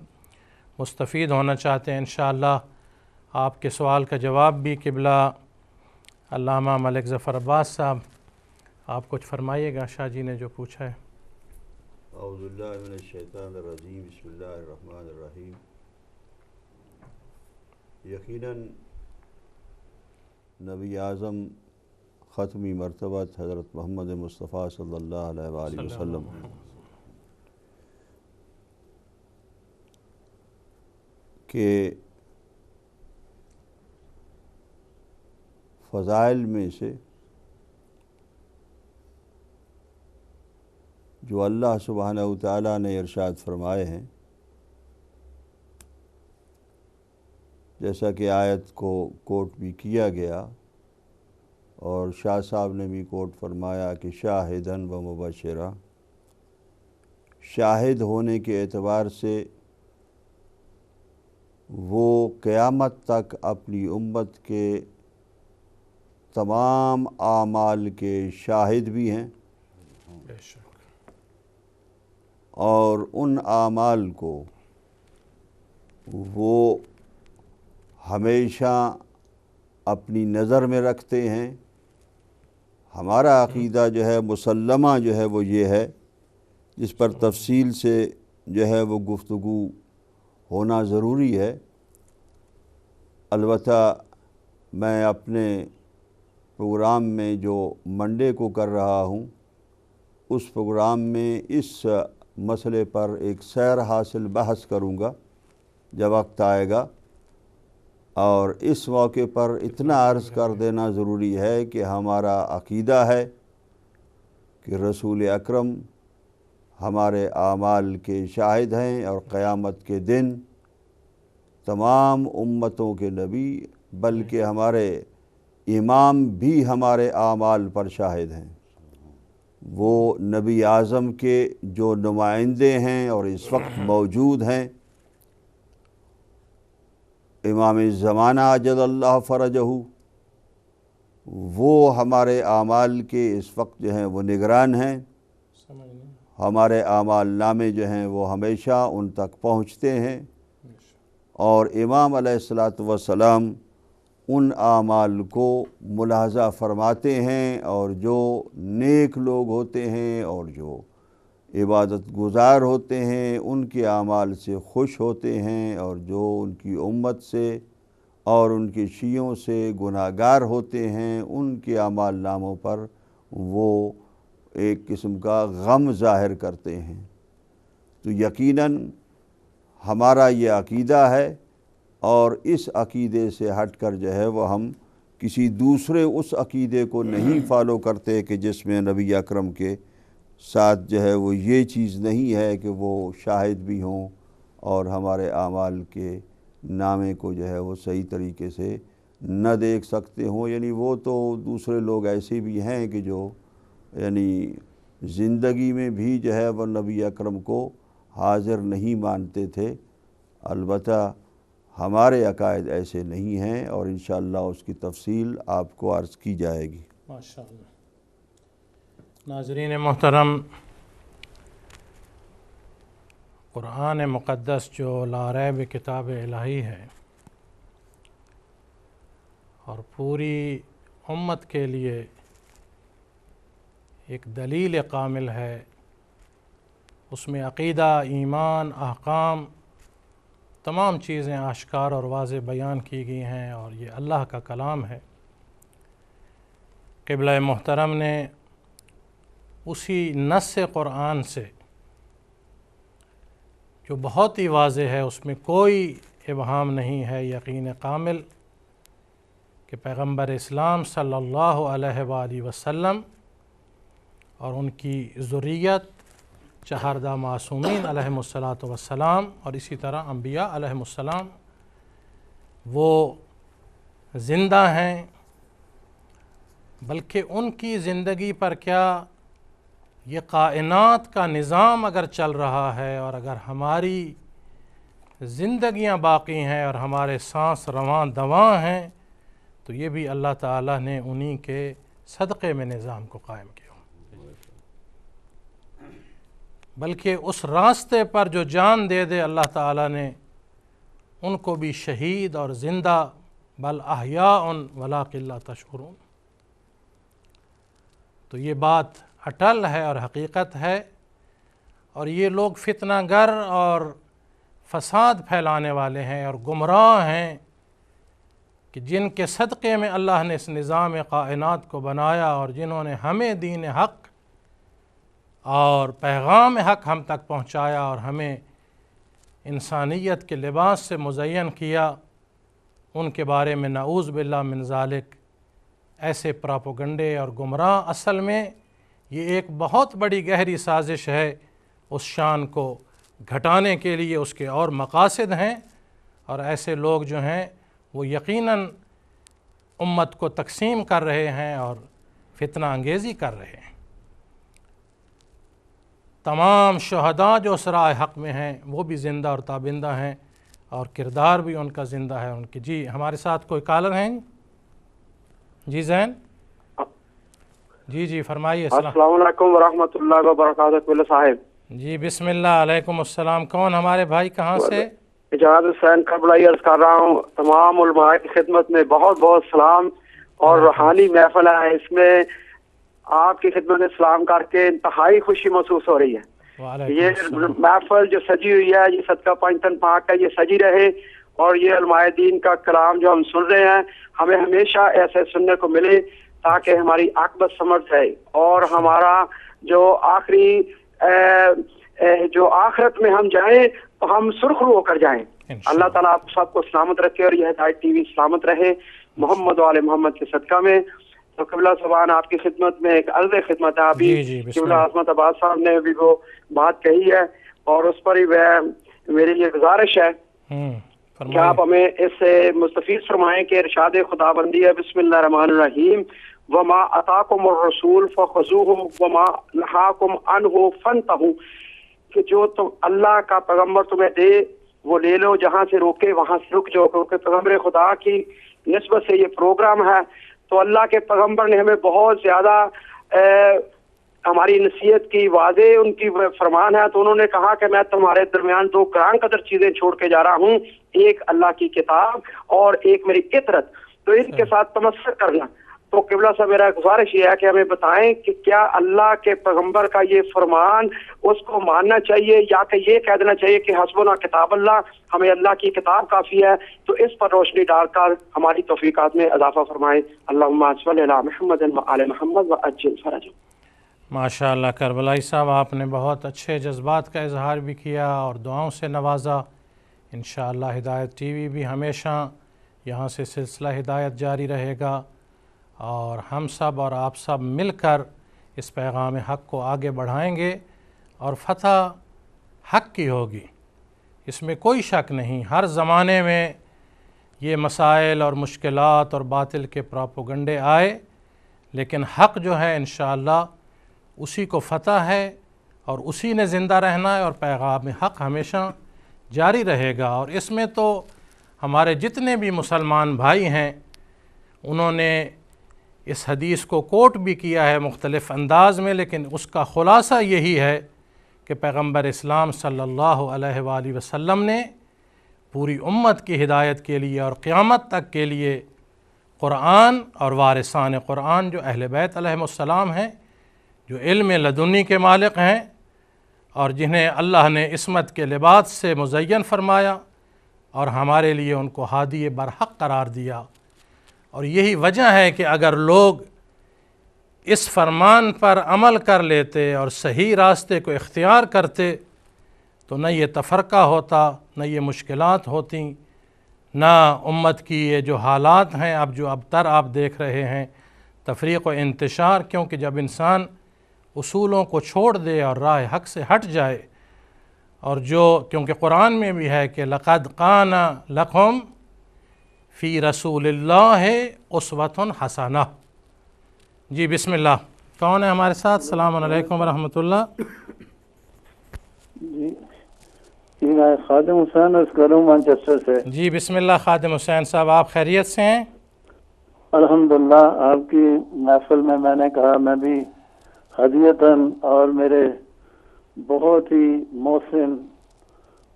مستفید ہونا چاہتے ہیں انشاءاللہ۔ آپ کے سوال کا جواب بھی قبلہ علامہ ملک ظفر عباس صاحب آپ کچھ فرمائیے گا، شاہ جی نے جو پوچھا ہے۔ اعوذ باللہ من الشیطان الرجیم، بسم اللہ الرحمن الرحیم۔ یقیناً نبی اعظم ختمی مرتبت حضرت محمد مصطفیٰ صلی اللہ علیہ وآلہ وسلم کے فضائل میں سے جو اللہ سبحانہ وتعالیٰ نے ارشاد فرمائے ہیں، جیسا کہ آیت کو کوٹ بھی کیا گیا اور شاہ صاحب نے بھی کوٹ فرمایا کہ شاہدن و مبشرہ، شاہد ہونے کے اعتبار سے وہ قیامت تک اپنی امت کے تمام اعمال کے شاہد بھی ہیں، اور ان اعمال کو وہ ہمیشہ اپنی نظر میں رکھتے ہیں۔ ہمارا عقیدہ جو ہے مسلمہ جو ہے وہ یہ ہے، جس پر تفصیل سے جو ہے وہ گفتگو ہونا ضروری ہے۔ البتہ میں اپنے پروگرام میں جو منڈے کو کر رہا ہوں، اس پروگرام میں اس مسئلے پر ایک سیر حاصل بحث کروں گا جب وقت آئے گا، اور اس موقع پر اتنا عرض کر دینا ضروری ہے کہ ہمارا عقیدہ ہے کہ رسول اکرم ہمارے اعمال کے شاہد ہیں، اور قیامت کے دن تمام امتوں کے نبی بلکہ ہمارے امام بھی ہمارے اعمال پر شاہد ہیں۔ وہ نبی اعظم کے جو نمائندے ہیں اور اس وقت موجود ہیں، امام زمانہ عجل اللہ فرجہ، وہ ہمارے اعمال کے اس وقت جو ہیں وہ نگران ہیں۔ ہمارے اعمال نامے جو ہیں وہ ہمیشہ ان تک پہنچتے ہیں، اور امام علیہ السلام ان اعمال کو ملاحظہ فرماتے ہیں، اور جو نیک لوگ ہوتے ہیں اور جو عبادت گزار ہوتے ہیں ان کے اعمال سے خوش ہوتے ہیں، اور جو ان کی امت سے اور ان کے شیعوں سے گناہگار ہوتے ہیں ان کے اعمال ناموں پر وہ ایک قسم کا غم ظاہر کرتے ہیں۔ تو یقیناً ہمارا یہ عقیدہ ہے، اور اس عقیدے سے ہٹ کر جو ہے وہ ہم کسی دوسرے اس عقیدے کو نہیں فالو کرتے کہ جس میں نبی اکرم کے ساتھ جو ہے وہ یہ چیز نہیں ہے کہ وہ شاہد بھی ہوں اور ہمارے اعمال کے نامے کو جو ہے وہ صحیح طریقے سے نہ دیکھ سکتے ہوں۔ یعنی وہ تو دوسرے لوگ ایسے بھی ہیں کہ جو یعنی زندگی میں بھی جو ہے وہ نبی اکرم کو حاضر نہیں مانتے تھے۔ البتہ ہمارے عقائد ایسے نہیں ہیں، اور انشاءاللہ اس کی تفصیل آپ کو عرض کی جائے گی۔ ماشاءاللہ۔ ناظرین محترم، قرآن مقدس جو لا ریب کتاب الہی ہے اور پوری امت کے لیے ایک دلیل کامل ہے، اس میں عقیدہ، ایمان، احکام، تمام چیزیں آشکار اور واضح بیان کی گئی ہیں، اور یہ اللہ کا کلام ہے۔ قبلہ محترم نے اسی نص قرآن سے جو بہت ہی واضح ہے، اس میں کوئی ابہام نہیں ہے، یقین کامل کہ پیغمبر اسلام صلی اللہ علیہ وآلہ وسلم اور ان کی ذریت چہاردہ معصومین علیہم الصلاۃ والسلام اور اسی طرح انبیاء علیہم السلام وہ زندہ ہیں، بلکہ ان کی زندگی پر کیا یہ کائنات کا نظام اگر چل رہا ہے اور اگر ہماری زندگیاں باقی ہیں اور ہمارے سانس رواں دواں ہیں تو یہ بھی اللہ تعالیٰ نے انہی کے صدقے میں نظام کو قائم کیا، بلکہ اس راستے پر جو جان دے دے اللہ تعالیٰ نے ان کو بھی شہید اور زندہ بل احیاء ولکن لا تشعرون۔ تو یہ بات اٹل ہے اور حقیقت ہے، اور یہ لوگ فتنہ گر اور فساد پھیلانے والے ہیں اور گمراہ ہیں کہ جن کے صدقے میں اللہ نے اس نظام کائنات کو بنایا اور جنہوں نے ہمیں دین حق اور پیغام حق ہم تک پہنچایا اور ہمیں انسانیت کے لباس سے مزین کیا، ان کے بارے میں نعوذ باللہ من ذالک ایسے پراپوگنڈے اور گمراہ، اصل میں یہ ایک بہت بڑی گہری سازش ہے اس شان کو گھٹانے کے لیے، اس کے اور مقاصد ہیں، اور ایسے لوگ جو ہیں وہ یقیناً امت کو تقسیم کر رہے ہیں اور فتنہ انگیزی کر رہے ہیں۔ تمام شہداء جو سرائے حق میں ہیں وہ بھی زندہ اور تابندہ ہیں اور کردار بھی ان کا زندہ ہے ان کی۔ جی ہمارے ساتھ کوئی کالر ہیں؟ جی زین، جی فرمائیے۔ السلام علیکم ورحمۃ اللہ وبرکاتہ قبلہ صاحب۔ جی بسم اللہ، علیکم السلام۔ کون ہمارے بھائی، کہاں سے؟ اجازت حسین کربلائی عرض کر رہا ہوں۔ تمام علماء کی خدمت میں بہت بہت سلام، اور روحانی محفل ہے، اس میں آپ کی خدمت میں سلام کر کے انتہائی خوشی محسوس ہو رہی ہے۔ یہ محفل جو سجی ہوئی ہے، یہ صدقہ پنجتن پاک کا، یہ سجی رہے، اور یہ علماء دین کا کلام جو ہم سن رہے ہیں ہمیں ہمیشہ ایسے سننے کو ملے تاکہ ہماری عاقبت سمجھ جائے اور ہمارا جو آخری جو آخرت میں ہم جائیں تو ہم سرخرو ہو کر جائیں۔ اللہ تعالیٰ آپ سب کو سلامت رکھے اور یہ ہدایت ٹی وی سلامت رہے محمد و آل محمد کے صدقہ میں۔ تو قبلہ زبان آپ کی خدمت میں ایک عرض خدمت ہے۔ ابھی قبلہ عظمت عباس صاحب نے بھی وہ بات کہی ہے اور اس پر ہی میری یہ گزارش ہے کہ آپ ہمیں اس سے مستفید فرمائیں کہ ارشاد خدا بندی ہے بسم اللہ الرحمن الرحیم، وما اتاکم الرسول فخذوہ وما نہاکم عنہ فانتہوا، کہ جو تم اللہ کا پیغمبر تمہیں دے وہ لے لو، جہاں سے روکے وہاں سے رک جاؤ، کیونکہ پیغمبر خدا کی نسبت سے یہ پروگرام ہے۔ تو اللہ کے پیغمبر نے ہمیں بہت زیادہ ہماری نصیحت کی، واضح ان کی فرمان ہے۔ تو انہوں نے کہا کہ میں تمہارے درمیان دو گران قدر چیزیں چھوڑ کے جا رہا ہوں، ایک اللہ کی کتاب اور ایک میری اطرت، تو ان کے ساتھ تمسک کرنا۔ تو قبلہ صاحب میرا گزارش یہ ہے کہ ہمیں بتائیں کہ کیا اللہ کے پیغمبر کا یہ فرمان اس کو ماننا چاہیے یا کہ یہ کہہ دینا چاہیے کہ حسبنا کتاب اللہ، ہمیں اللہ کی کتاب کافی ہے؟ تو اس پر روشنی ڈال کر ہماری توفیقات میں اضافہ فرمائیں۔ اللہم صلی علی محمد و آل محمد وعجل فرجهم۔ ماشاء اللہ کربلائی صاحب، آپ نے بہت اچھے جذبات کا اظہار بھی کیا اور دعاؤں سے نوازا۔ انشاءاللہ ہدایت ٹی وی بھی ہمیشہ یہاں سے سلسلہ ہدایت جاری رہے گا، اور ہم سب اور آپ سب مل کر اس پیغام حق کو آگے بڑھائیں گے اور فتح حق کی ہوگی، اس میں کوئی شک نہیں۔ ہر زمانے میں یہ مسائل اور مشکلات اور باطل کے پراپوگنڈے آئے، لیکن حق جو ہے انشاءاللہ اسی کو فتح ہے اور اسی نے زندہ رہنا ہے، اور پیغام حق ہمیشہ جاری رہے گا۔ اور اس میں تو ہمارے جتنے بھی مسلمان بھائی ہیں انہوں نے اس حدیث کو کوٹ بھی کیا ہے مختلف انداز میں، لیکن اس کا خلاصہ یہی ہے کہ پیغمبر اسلام صلی اللہ علیہ وآلہ وسلم نے پوری امت کی ہدایت کے لیے اور قیامت تک کے لیے قرآن اور وارثان قرآن جو اہل بیت علیہم السلام ہیں، جو علم لدنی کے مالک ہیں اور جنہیں اللہ نے عصمت کے لباس سے مزین فرمایا اور ہمارے لیے ان کو ہادی برحق قرار دیا۔ اور یہی وجہ ہے کہ اگر لوگ اس فرمان پر عمل کر لیتے اور صحیح راستے کو اختیار کرتے تو نہ یہ تفرقہ ہوتا، نہ یہ مشکلات ہوتیں، نہ امت کی یہ جو حالات ہیں اب تر آپ دیکھ رہے ہیں تفریق و انتشار، کیونکہ جب انسان اصولوں کو چھوڑ دے اور راہ حق سے ہٹ جائے، اور کیونکہ قرآن میں بھی ہے کہ لقد کان لکم فی رسول اللہ اسوۃ حسنہ۔ جی بسم اللہ، کون ہے ہمارے ساتھ؟ السلام علیکم ورحمۃ اللہ۔ جی میں خادم حسین عرض کر رہا ہوں مانچسٹر سے۔ جی بسم اللہ خادم حسین صاحب، آپ خیریت سے ہیں؟ الحمدللہ، آپ کی محفل میں نے کہا میں بھی ہدیتاً اور میرے بہت ہی محسن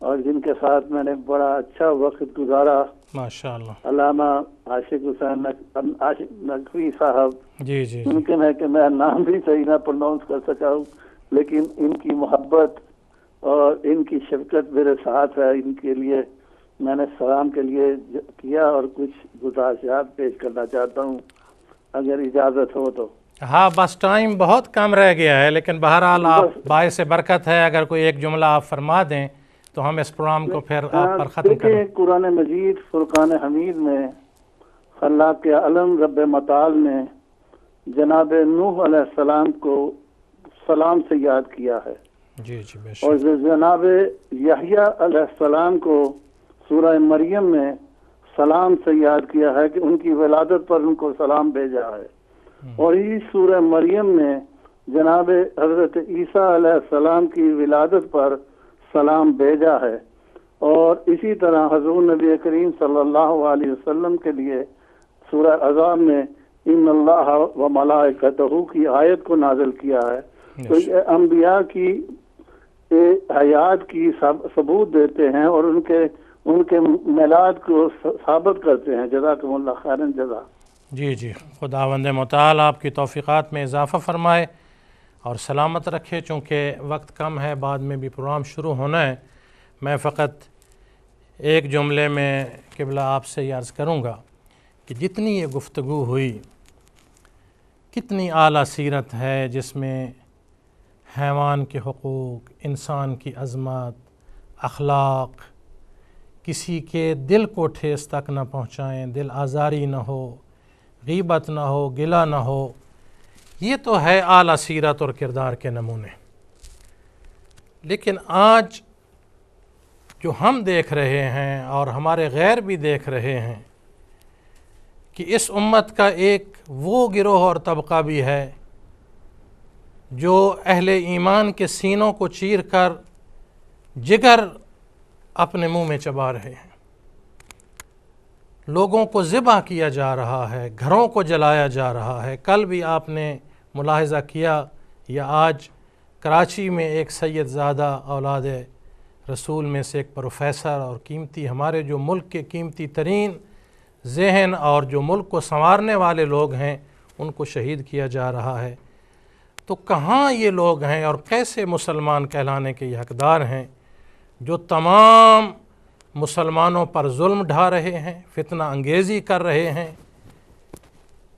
اور جن کے ساتھ میں نے بڑا اچھا وقت گزارا، ماشاءاللہ، علامہ عاشق حسین نقوی صاحب۔ جی جی ممکن ہے کہ میں نام بھی صحیح نہ پروناؤنس کر سکا ہوں، لیکن ان کی محبت اور ان کی شفقت میرے ساتھ ہے۔ ان کے لیے میں نے سلام کے لیے کیا اور کچھ گزارشات پیش کرنا چاہتا ہوں اگر اجازت ہو تو۔ ہاں بس ٹائم بہت کم رہ گیا ہے، لیکن بہرحال آپ باعث برکت ہے، اگر کوئی ایک جملہ آپ فرما دیں تو ہم اس پروگرام کو پھر آپ پر ختم کریں۔ دیکھیں، قرآن مجید فرقان حمید میں خلاق علم رب متعال نے جناب نوح علیہ السلام کو سلام سے یاد کیا ہے، جی جی بے اور شک، جناب یحییٰ علیہ السلام کو سورہ مریم میں سلام سے یاد کیا ہے کہ ان کی ولادت پر ان کو سلام بھیجا ہے، اور اس سورہ مریم میں جناب حضرت عیسیٰ علیہ السلام کی ولادت پر سلام بھیجا ہے، اور اسی طرح حضور نبی کریم صلی اللہ علیہ وسلم کے لیے سورہ اذان میں ان اللہ و ملائکتہ کی آیت کو نازل کیا ہے۔ تو یہ انبیاء کی حیات کی ثبوت دیتے ہیں اور ان کے میلاد کو ثابت کرتے ہیں۔ جزاکم اللہ خیرا جزا۔ جی جی، خداوند متعال آپ کی توفیقات میں اضافہ فرمائے اور سلامت رکھے۔ چونکہ وقت کم ہے، بعد میں بھی پروگرام شروع ہونا ہے، میں فقط ایک جملے میں قبلہ آپ سے یہ عرض کروں گا کہ جتنی یہ گفتگو ہوئی، کتنی اعلیٰ سیرت ہے جس میں حیوان کے حقوق، انسان کی عظمت، اخلاق، کسی کے دل کو ٹھیس تک نہ پہنچائیں، دل آزاری نہ ہو، غیبت نہ ہو، گلہ نہ ہو، یہ تو ہے اعلیٰ سیرت اور کردار کے نمونے۔ لیکن آج جو ہم دیکھ رہے ہیں اور ہمارے غیر بھی دیکھ رہے ہیں کہ اس امت کا ایک وہ گروہ اور طبقہ بھی ہے جو اہل ایمان کے سینوں کو چیر کر جگر اپنے منہ میں چبا رہے ہیں، لوگوں کو ذبح کیا جا رہا ہے، گھروں کو جلایا جا رہا ہے۔ کل بھی آپ نے ملاحظہ کیا یا آج کراچی میں ایک سید زادہ اولاد رسول میں سے ایک پروفیسر اور قیمتی، ہمارے جو ملک کے قیمتی ترین ذہن اور جو ملک کو سنوارنے والے لوگ ہیں، ان کو شہید کیا جا رہا ہے۔ تو کہاں یہ لوگ ہیں اور کیسے مسلمان کہلانے کے یہ حقدار ہیں جو تمام مسلمانوں پر ظلم ڈھا رہے ہیں، فتنہ انگیزی کر رہے ہیں؟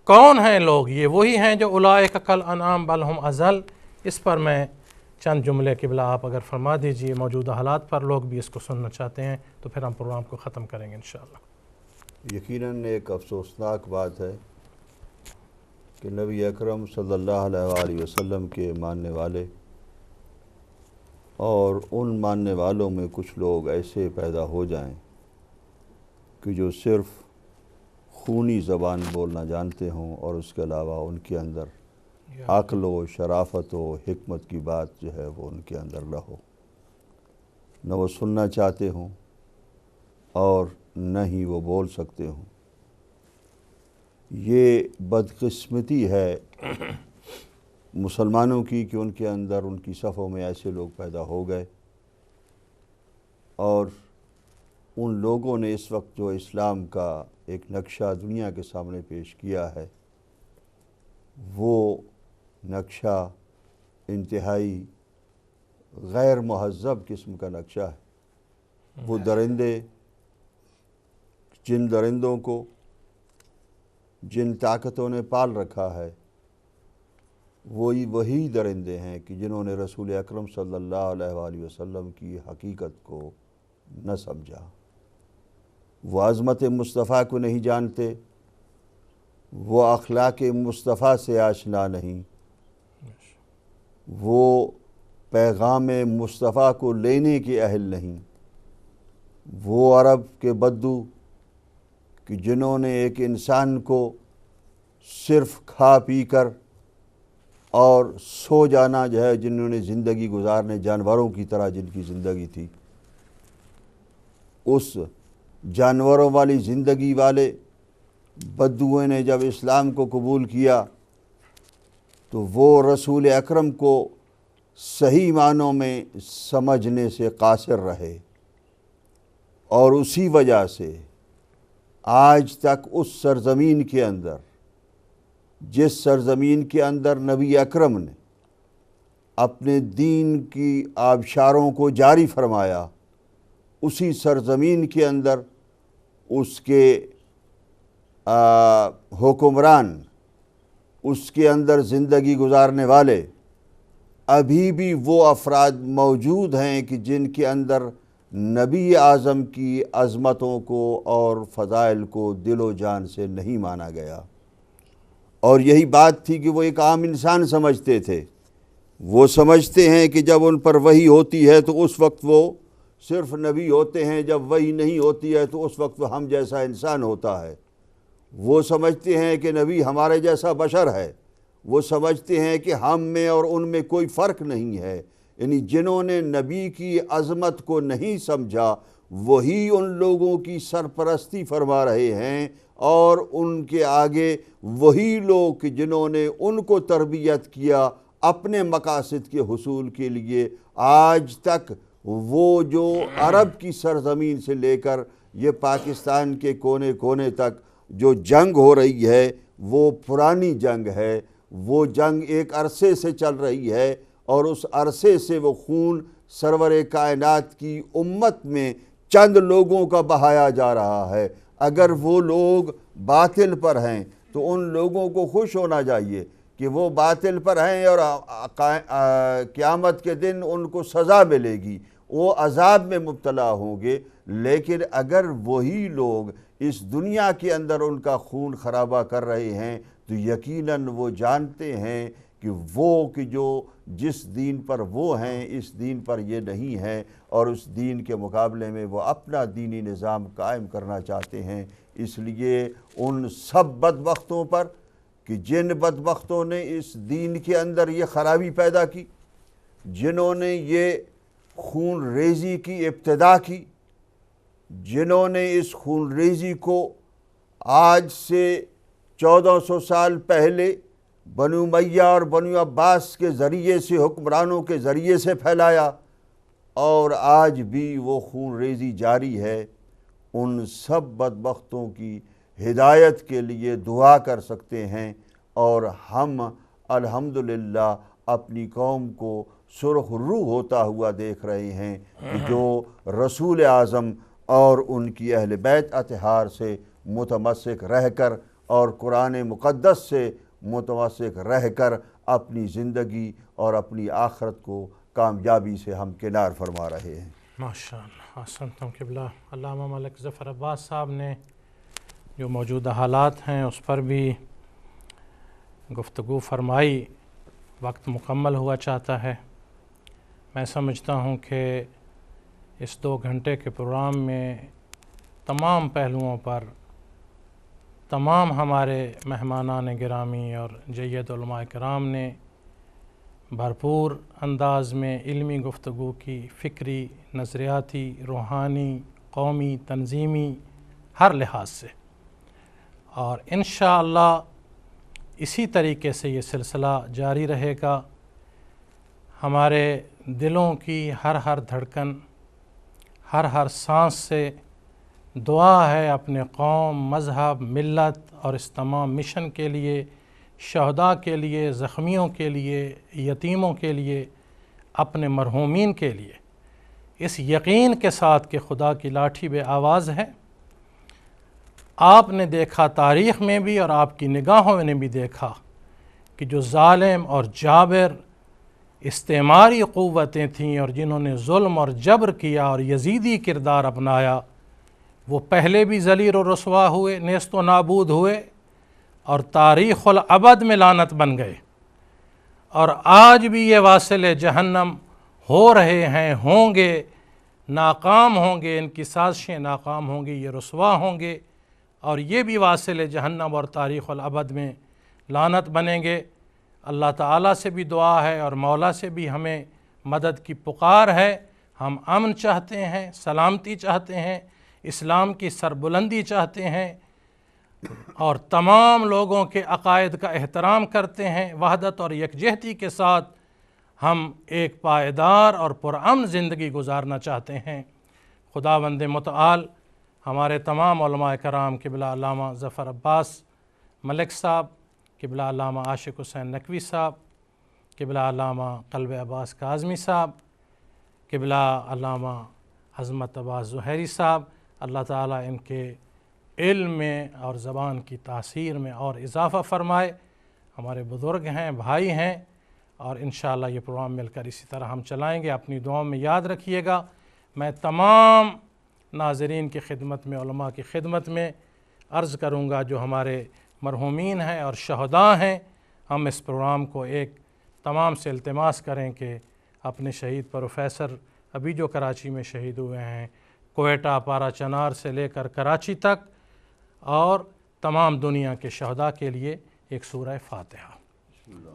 کون ہیں لوگ؟ یہ وہی ہیں جو اولئک کالانعام بل ہم اضل۔ اس پر میں چند جملے قبلہ آپ اگر فرما دیجئے، موجودہ حالات پر لوگ بھی اس کو سننا چاہتے ہیں، تو پھر ہم پروگرام کو ختم کریں گے انشاءاللہ۔ یقیناً ایک افسوسناک بات ہے کہ نبی اکرم صلی اللہ علیہ وآلہ وسلم کے ماننے والے اور ان ماننے والوں میں کچھ لوگ ایسے پیدا ہو جائیں کہ جو صرف خونی زبان بولنا جانتے ہوں اور اس کے علاوہ ان کے اندر عقل و شرافت و حکمت کی بات جو ہے وہ ان کے اندر نہ ہو، نہ وہ سننا چاہتے ہوں اور نہ ہی وہ بول سکتے ہوں۔ یہ بدقسمتی ہے مسلمانوں کی کہ ان کے اندر، ان کی صفوں میں ایسے لوگ پیدا ہو گئے، اور ان لوگوں نے اس وقت جو اسلام کا ایک نقشہ دنیا کے سامنے پیش کیا ہے، وہ نقشہ انتہائی غیر مہذب قسم کا نقشہ ہے۔ وہ درندے، جن درندوں کو جن طاقتوں نے پال رکھا ہے، وہی درندے ہیں کہ جنہوں نے رسول اکرم صلی اللہ علیہ وآلہ وسلم کی حقیقت کو نہ سمجھا، وہ عظمت مصطفیٰ کو نہیں جانتے، وہ اخلاق مصطفیٰ سے آشنا نہیں، وہ پیغام مصطفیٰ کو لینے کے اہل نہیں۔ وہ عرب کے بدو کہ جنہوں نے ایک انسان کو صرف کھا پی کر اور سو جانا جو ہے، جنہوں نے زندگی گزارنے جانوروں کی طرح جن کی زندگی تھی، اس جانوروں والی زندگی والے بدوؤں نے جب اسلام کو قبول کیا تو وہ رسول اکرم کو صحیح معنوں میں سمجھنے سے قاصر رہے، اور اسی وجہ سے آج تک اس سرزمین کے اندر، جس سرزمین کے اندر نبی اکرم نے اپنے دین کی آبشاروں کو جاری فرمایا، اسی سرزمین کے اندر اس کے حکمران، اس کے اندر زندگی گزارنے والے ابھی بھی وہ افراد موجود ہیں کہ جن کے اندر نبی اعظم کی عظمتوں کو اور فضائل کو دل و جان سے نہیں مانا گیا، اور یہی بات تھی کہ وہ ایک عام انسان سمجھتے تھے۔ وہ سمجھتے ہیں کہ جب ان پر وحی ہوتی ہے تو اس وقت وہ صرف نبی ہوتے ہیں، جب وحی نہیں ہوتی ہے تو اس وقت وہ ہم جیسا انسان ہوتا ہے۔ وہ سمجھتے ہیں کہ نبی ہمارے جیسا بشر ہے، وہ سمجھتے ہیں کہ ہم میں اور ان میں کوئی فرق نہیں ہے۔ یعنی جنہوں نے نبی کی عظمت کو نہیں سمجھا وہی ان لوگوں کی سرپرستی فرما رہے ہیں، اور ان کے آگے وہی لوگ جنہوں نے ان کو تربیت کیا اپنے مقاصد کے حصول کے لیے، آج تک وہ جو عرب کی سرزمین سے لے کر یہ پاکستان کے کونے کونے تک جو جنگ ہو رہی ہے وہ پرانی جنگ ہے، وہ جنگ ایک عرصے سے چل رہی ہے، اور اس عرصے سے وہ خون سرور کائنات کی امت میں چند لوگوں کا بہایا جا رہا ہے۔ اگر وہ لوگ باطل پر ہیں تو ان لوگوں کو خوش ہونا چاہیے کہ وہ باطل پر ہیں، اور قیامت کے دن ان کو سزا ملے گی، وہ عذاب میں مبتلا ہوں گے۔ لیکن اگر وہی لوگ اس دنیا کے اندر ان کا خون خرابہ کر رہے ہیں تو یقیناً وہ جانتے ہیں کہ وہ کہ جو جس دین پر وہ ہیں اس دین پر یہ نہیں ہے، اور اس دین کے مقابلے میں وہ اپنا دینی نظام قائم کرنا چاہتے ہیں۔ اس لیے ان سب بدبختوں پر کہ جن بدبختوں نے اس دین کے اندر یہ خرابی پیدا کی، جنہوں نے یہ خون ریزی کی ابتدا کی، جنہوں نے اس خون ریزی کو آج سے 1400 سال پہلے بنو امیہ اور بنو عباس کے ذریعے سے، حکمرانوں کے ذریعے سے پھیلایا، اور آج بھی وہ خون ریزی جاری ہے، ان سب بدبختوں کی ہدایت کے لیے دعا کر سکتے ہیں۔ اور ہم الحمدللہ اپنی قوم کو سرخ روح ہوتا ہوا دیکھ رہے ہیں کہ جو رسول اعظم اور ان کی اہل بیت اطہار سے متمسک رہ کر اور قرآن مقدس سے متمسک رہ کر اپنی زندگی اور اپنی آخرت کو کامیابی سے ہم کنار فرما رہے ہیں۔ ماشاءاللہ، احسنتم قبلہ۔ علامہ ملک ظفر عباس صاحب نے جو موجودہ حالات ہیں اس پر بھی گفتگو فرمائی۔ وقت مکمل ہوا چاہتا ہے۔ میں سمجھتا ہوں کہ اس 2 گھنٹے کے پروگرام میں تمام پہلوؤں پر تمام ہمارے مہمانان گرامی اور جید علماء کرام نے بھرپور انداز میں علمی گفتگو کی، فکری، نظریاتی، روحانی، قومی، تنظیمی، ہر لحاظ سے، اور انشاءاللہ اسی طریقے سے یہ سلسلہ جاری رہے گا۔ ہمارے دلوں کی ہر دھڑکن، ہر سانس سے دعا ہے اپنے قوم، مذہب، ملت اور اس تمام مشن کے لیے، شہداء کے لیے، زخمیوں کے لیے، یتیموں کے لیے، اپنے مرحومین کے لیے، اس یقین کے ساتھ کہ خدا کی لاٹھی بے آواز ہے۔ آپ نے دیکھا تاریخ میں بھی اور آپ کی نگاہوں نے بھی دیکھا کہ جو ظالم اور جابر استعماری قوتیں تھیں اور جنہوں نے ظلم اور جبر کیا اور یزیدی کردار اپنایا، وہ پہلے بھی ذلیل و رسوا ہوئے، نیست و نابود ہوئے اور تاریخ الابد میں لعنت بن گئے، اور آج بھی یہ واصل جہنم ہو رہے ہیں، ہوں گے، ناکام ہوں گے، ان کی سازشیں ناکام ہوں گی، یہ رسوا ہوں گے اور یہ بھی واصل جہنم اور تاریخ الابد میں لعنت بنیں گے۔ اللہ تعالیٰ سے بھی دعا ہے اور مولا سے بھی ہمیں مدد کی پکار ہے۔ ہم امن چاہتے ہیں، سلامتی چاہتے ہیں، اسلام کی سربلندی چاہتے ہیں اور تمام لوگوں کے عقائد کا احترام کرتے ہیں۔ وحدت اور یکجہتی کے ساتھ ہم ایک پائیدار اور پرامن زندگی گزارنا چاہتے ہیں۔ خداوند متعال ہمارے تمام علماء کرام قبلہ علامہ ظفر عباس ملک صاحب، قبلہ علامہ عاشق حسین نقوی صاحب، قبلہ علامہ قلب عباس کاظمی صاحب، قبلہ علامہ عظمت عباس زہیری صاحب، اللہ تعالیٰ ان کے علم میں اور زبان کی تاثیر میں اور اضافہ فرمائے۔ ہمارے بزرگ ہیں، بھائی ہیں، اور انشاءاللہ یہ پروگرام مل کر اسی طرح ہم چلائیں گے۔ اپنی دعاؤں میں یاد رکھیے گا۔ میں تمام ناظرین کی خدمت میں، علماء کی خدمت میں عرض کروں گا جو ہمارے مرحومین ہیں اور شہداء ہیں، ہم اس پروگرام کو ایک تمام سے التماس کریں کہ اپنے شہید پروفیسر ابھی جو کراچی میں شہید ہوئے ہیں، کوئٹہ، پارا چنار سے لے کر کراچی تک، اور تمام دنیا کے شہداء کے لیے ایک سورہ فاتحہ۔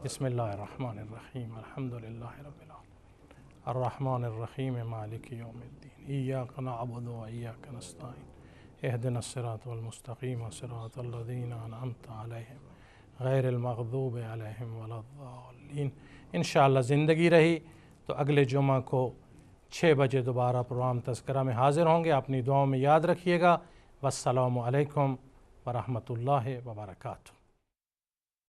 بسم اللہ الرحمن الرحیم، الحمدللہ رب العالمین، الرحمن الرحیم، مالک یوم الدین، ایاک نعبد و ایاک نستعین، اہدنا الصراط المستقیم، صراط الذین انعمت علیہم غیر المغضوب علیہم ولا الضالین۔ انشاءاللہ زندگی رہی تو اگلے جمعہ کو 6 بجے دوبارہ پروگرام تذکرہ میں حاضر ہوں گے۔ اپنی دعاؤں میں یاد رکھیے گا۔ والسلام علیکم ورحمۃ اللہ وبرکاتہ۔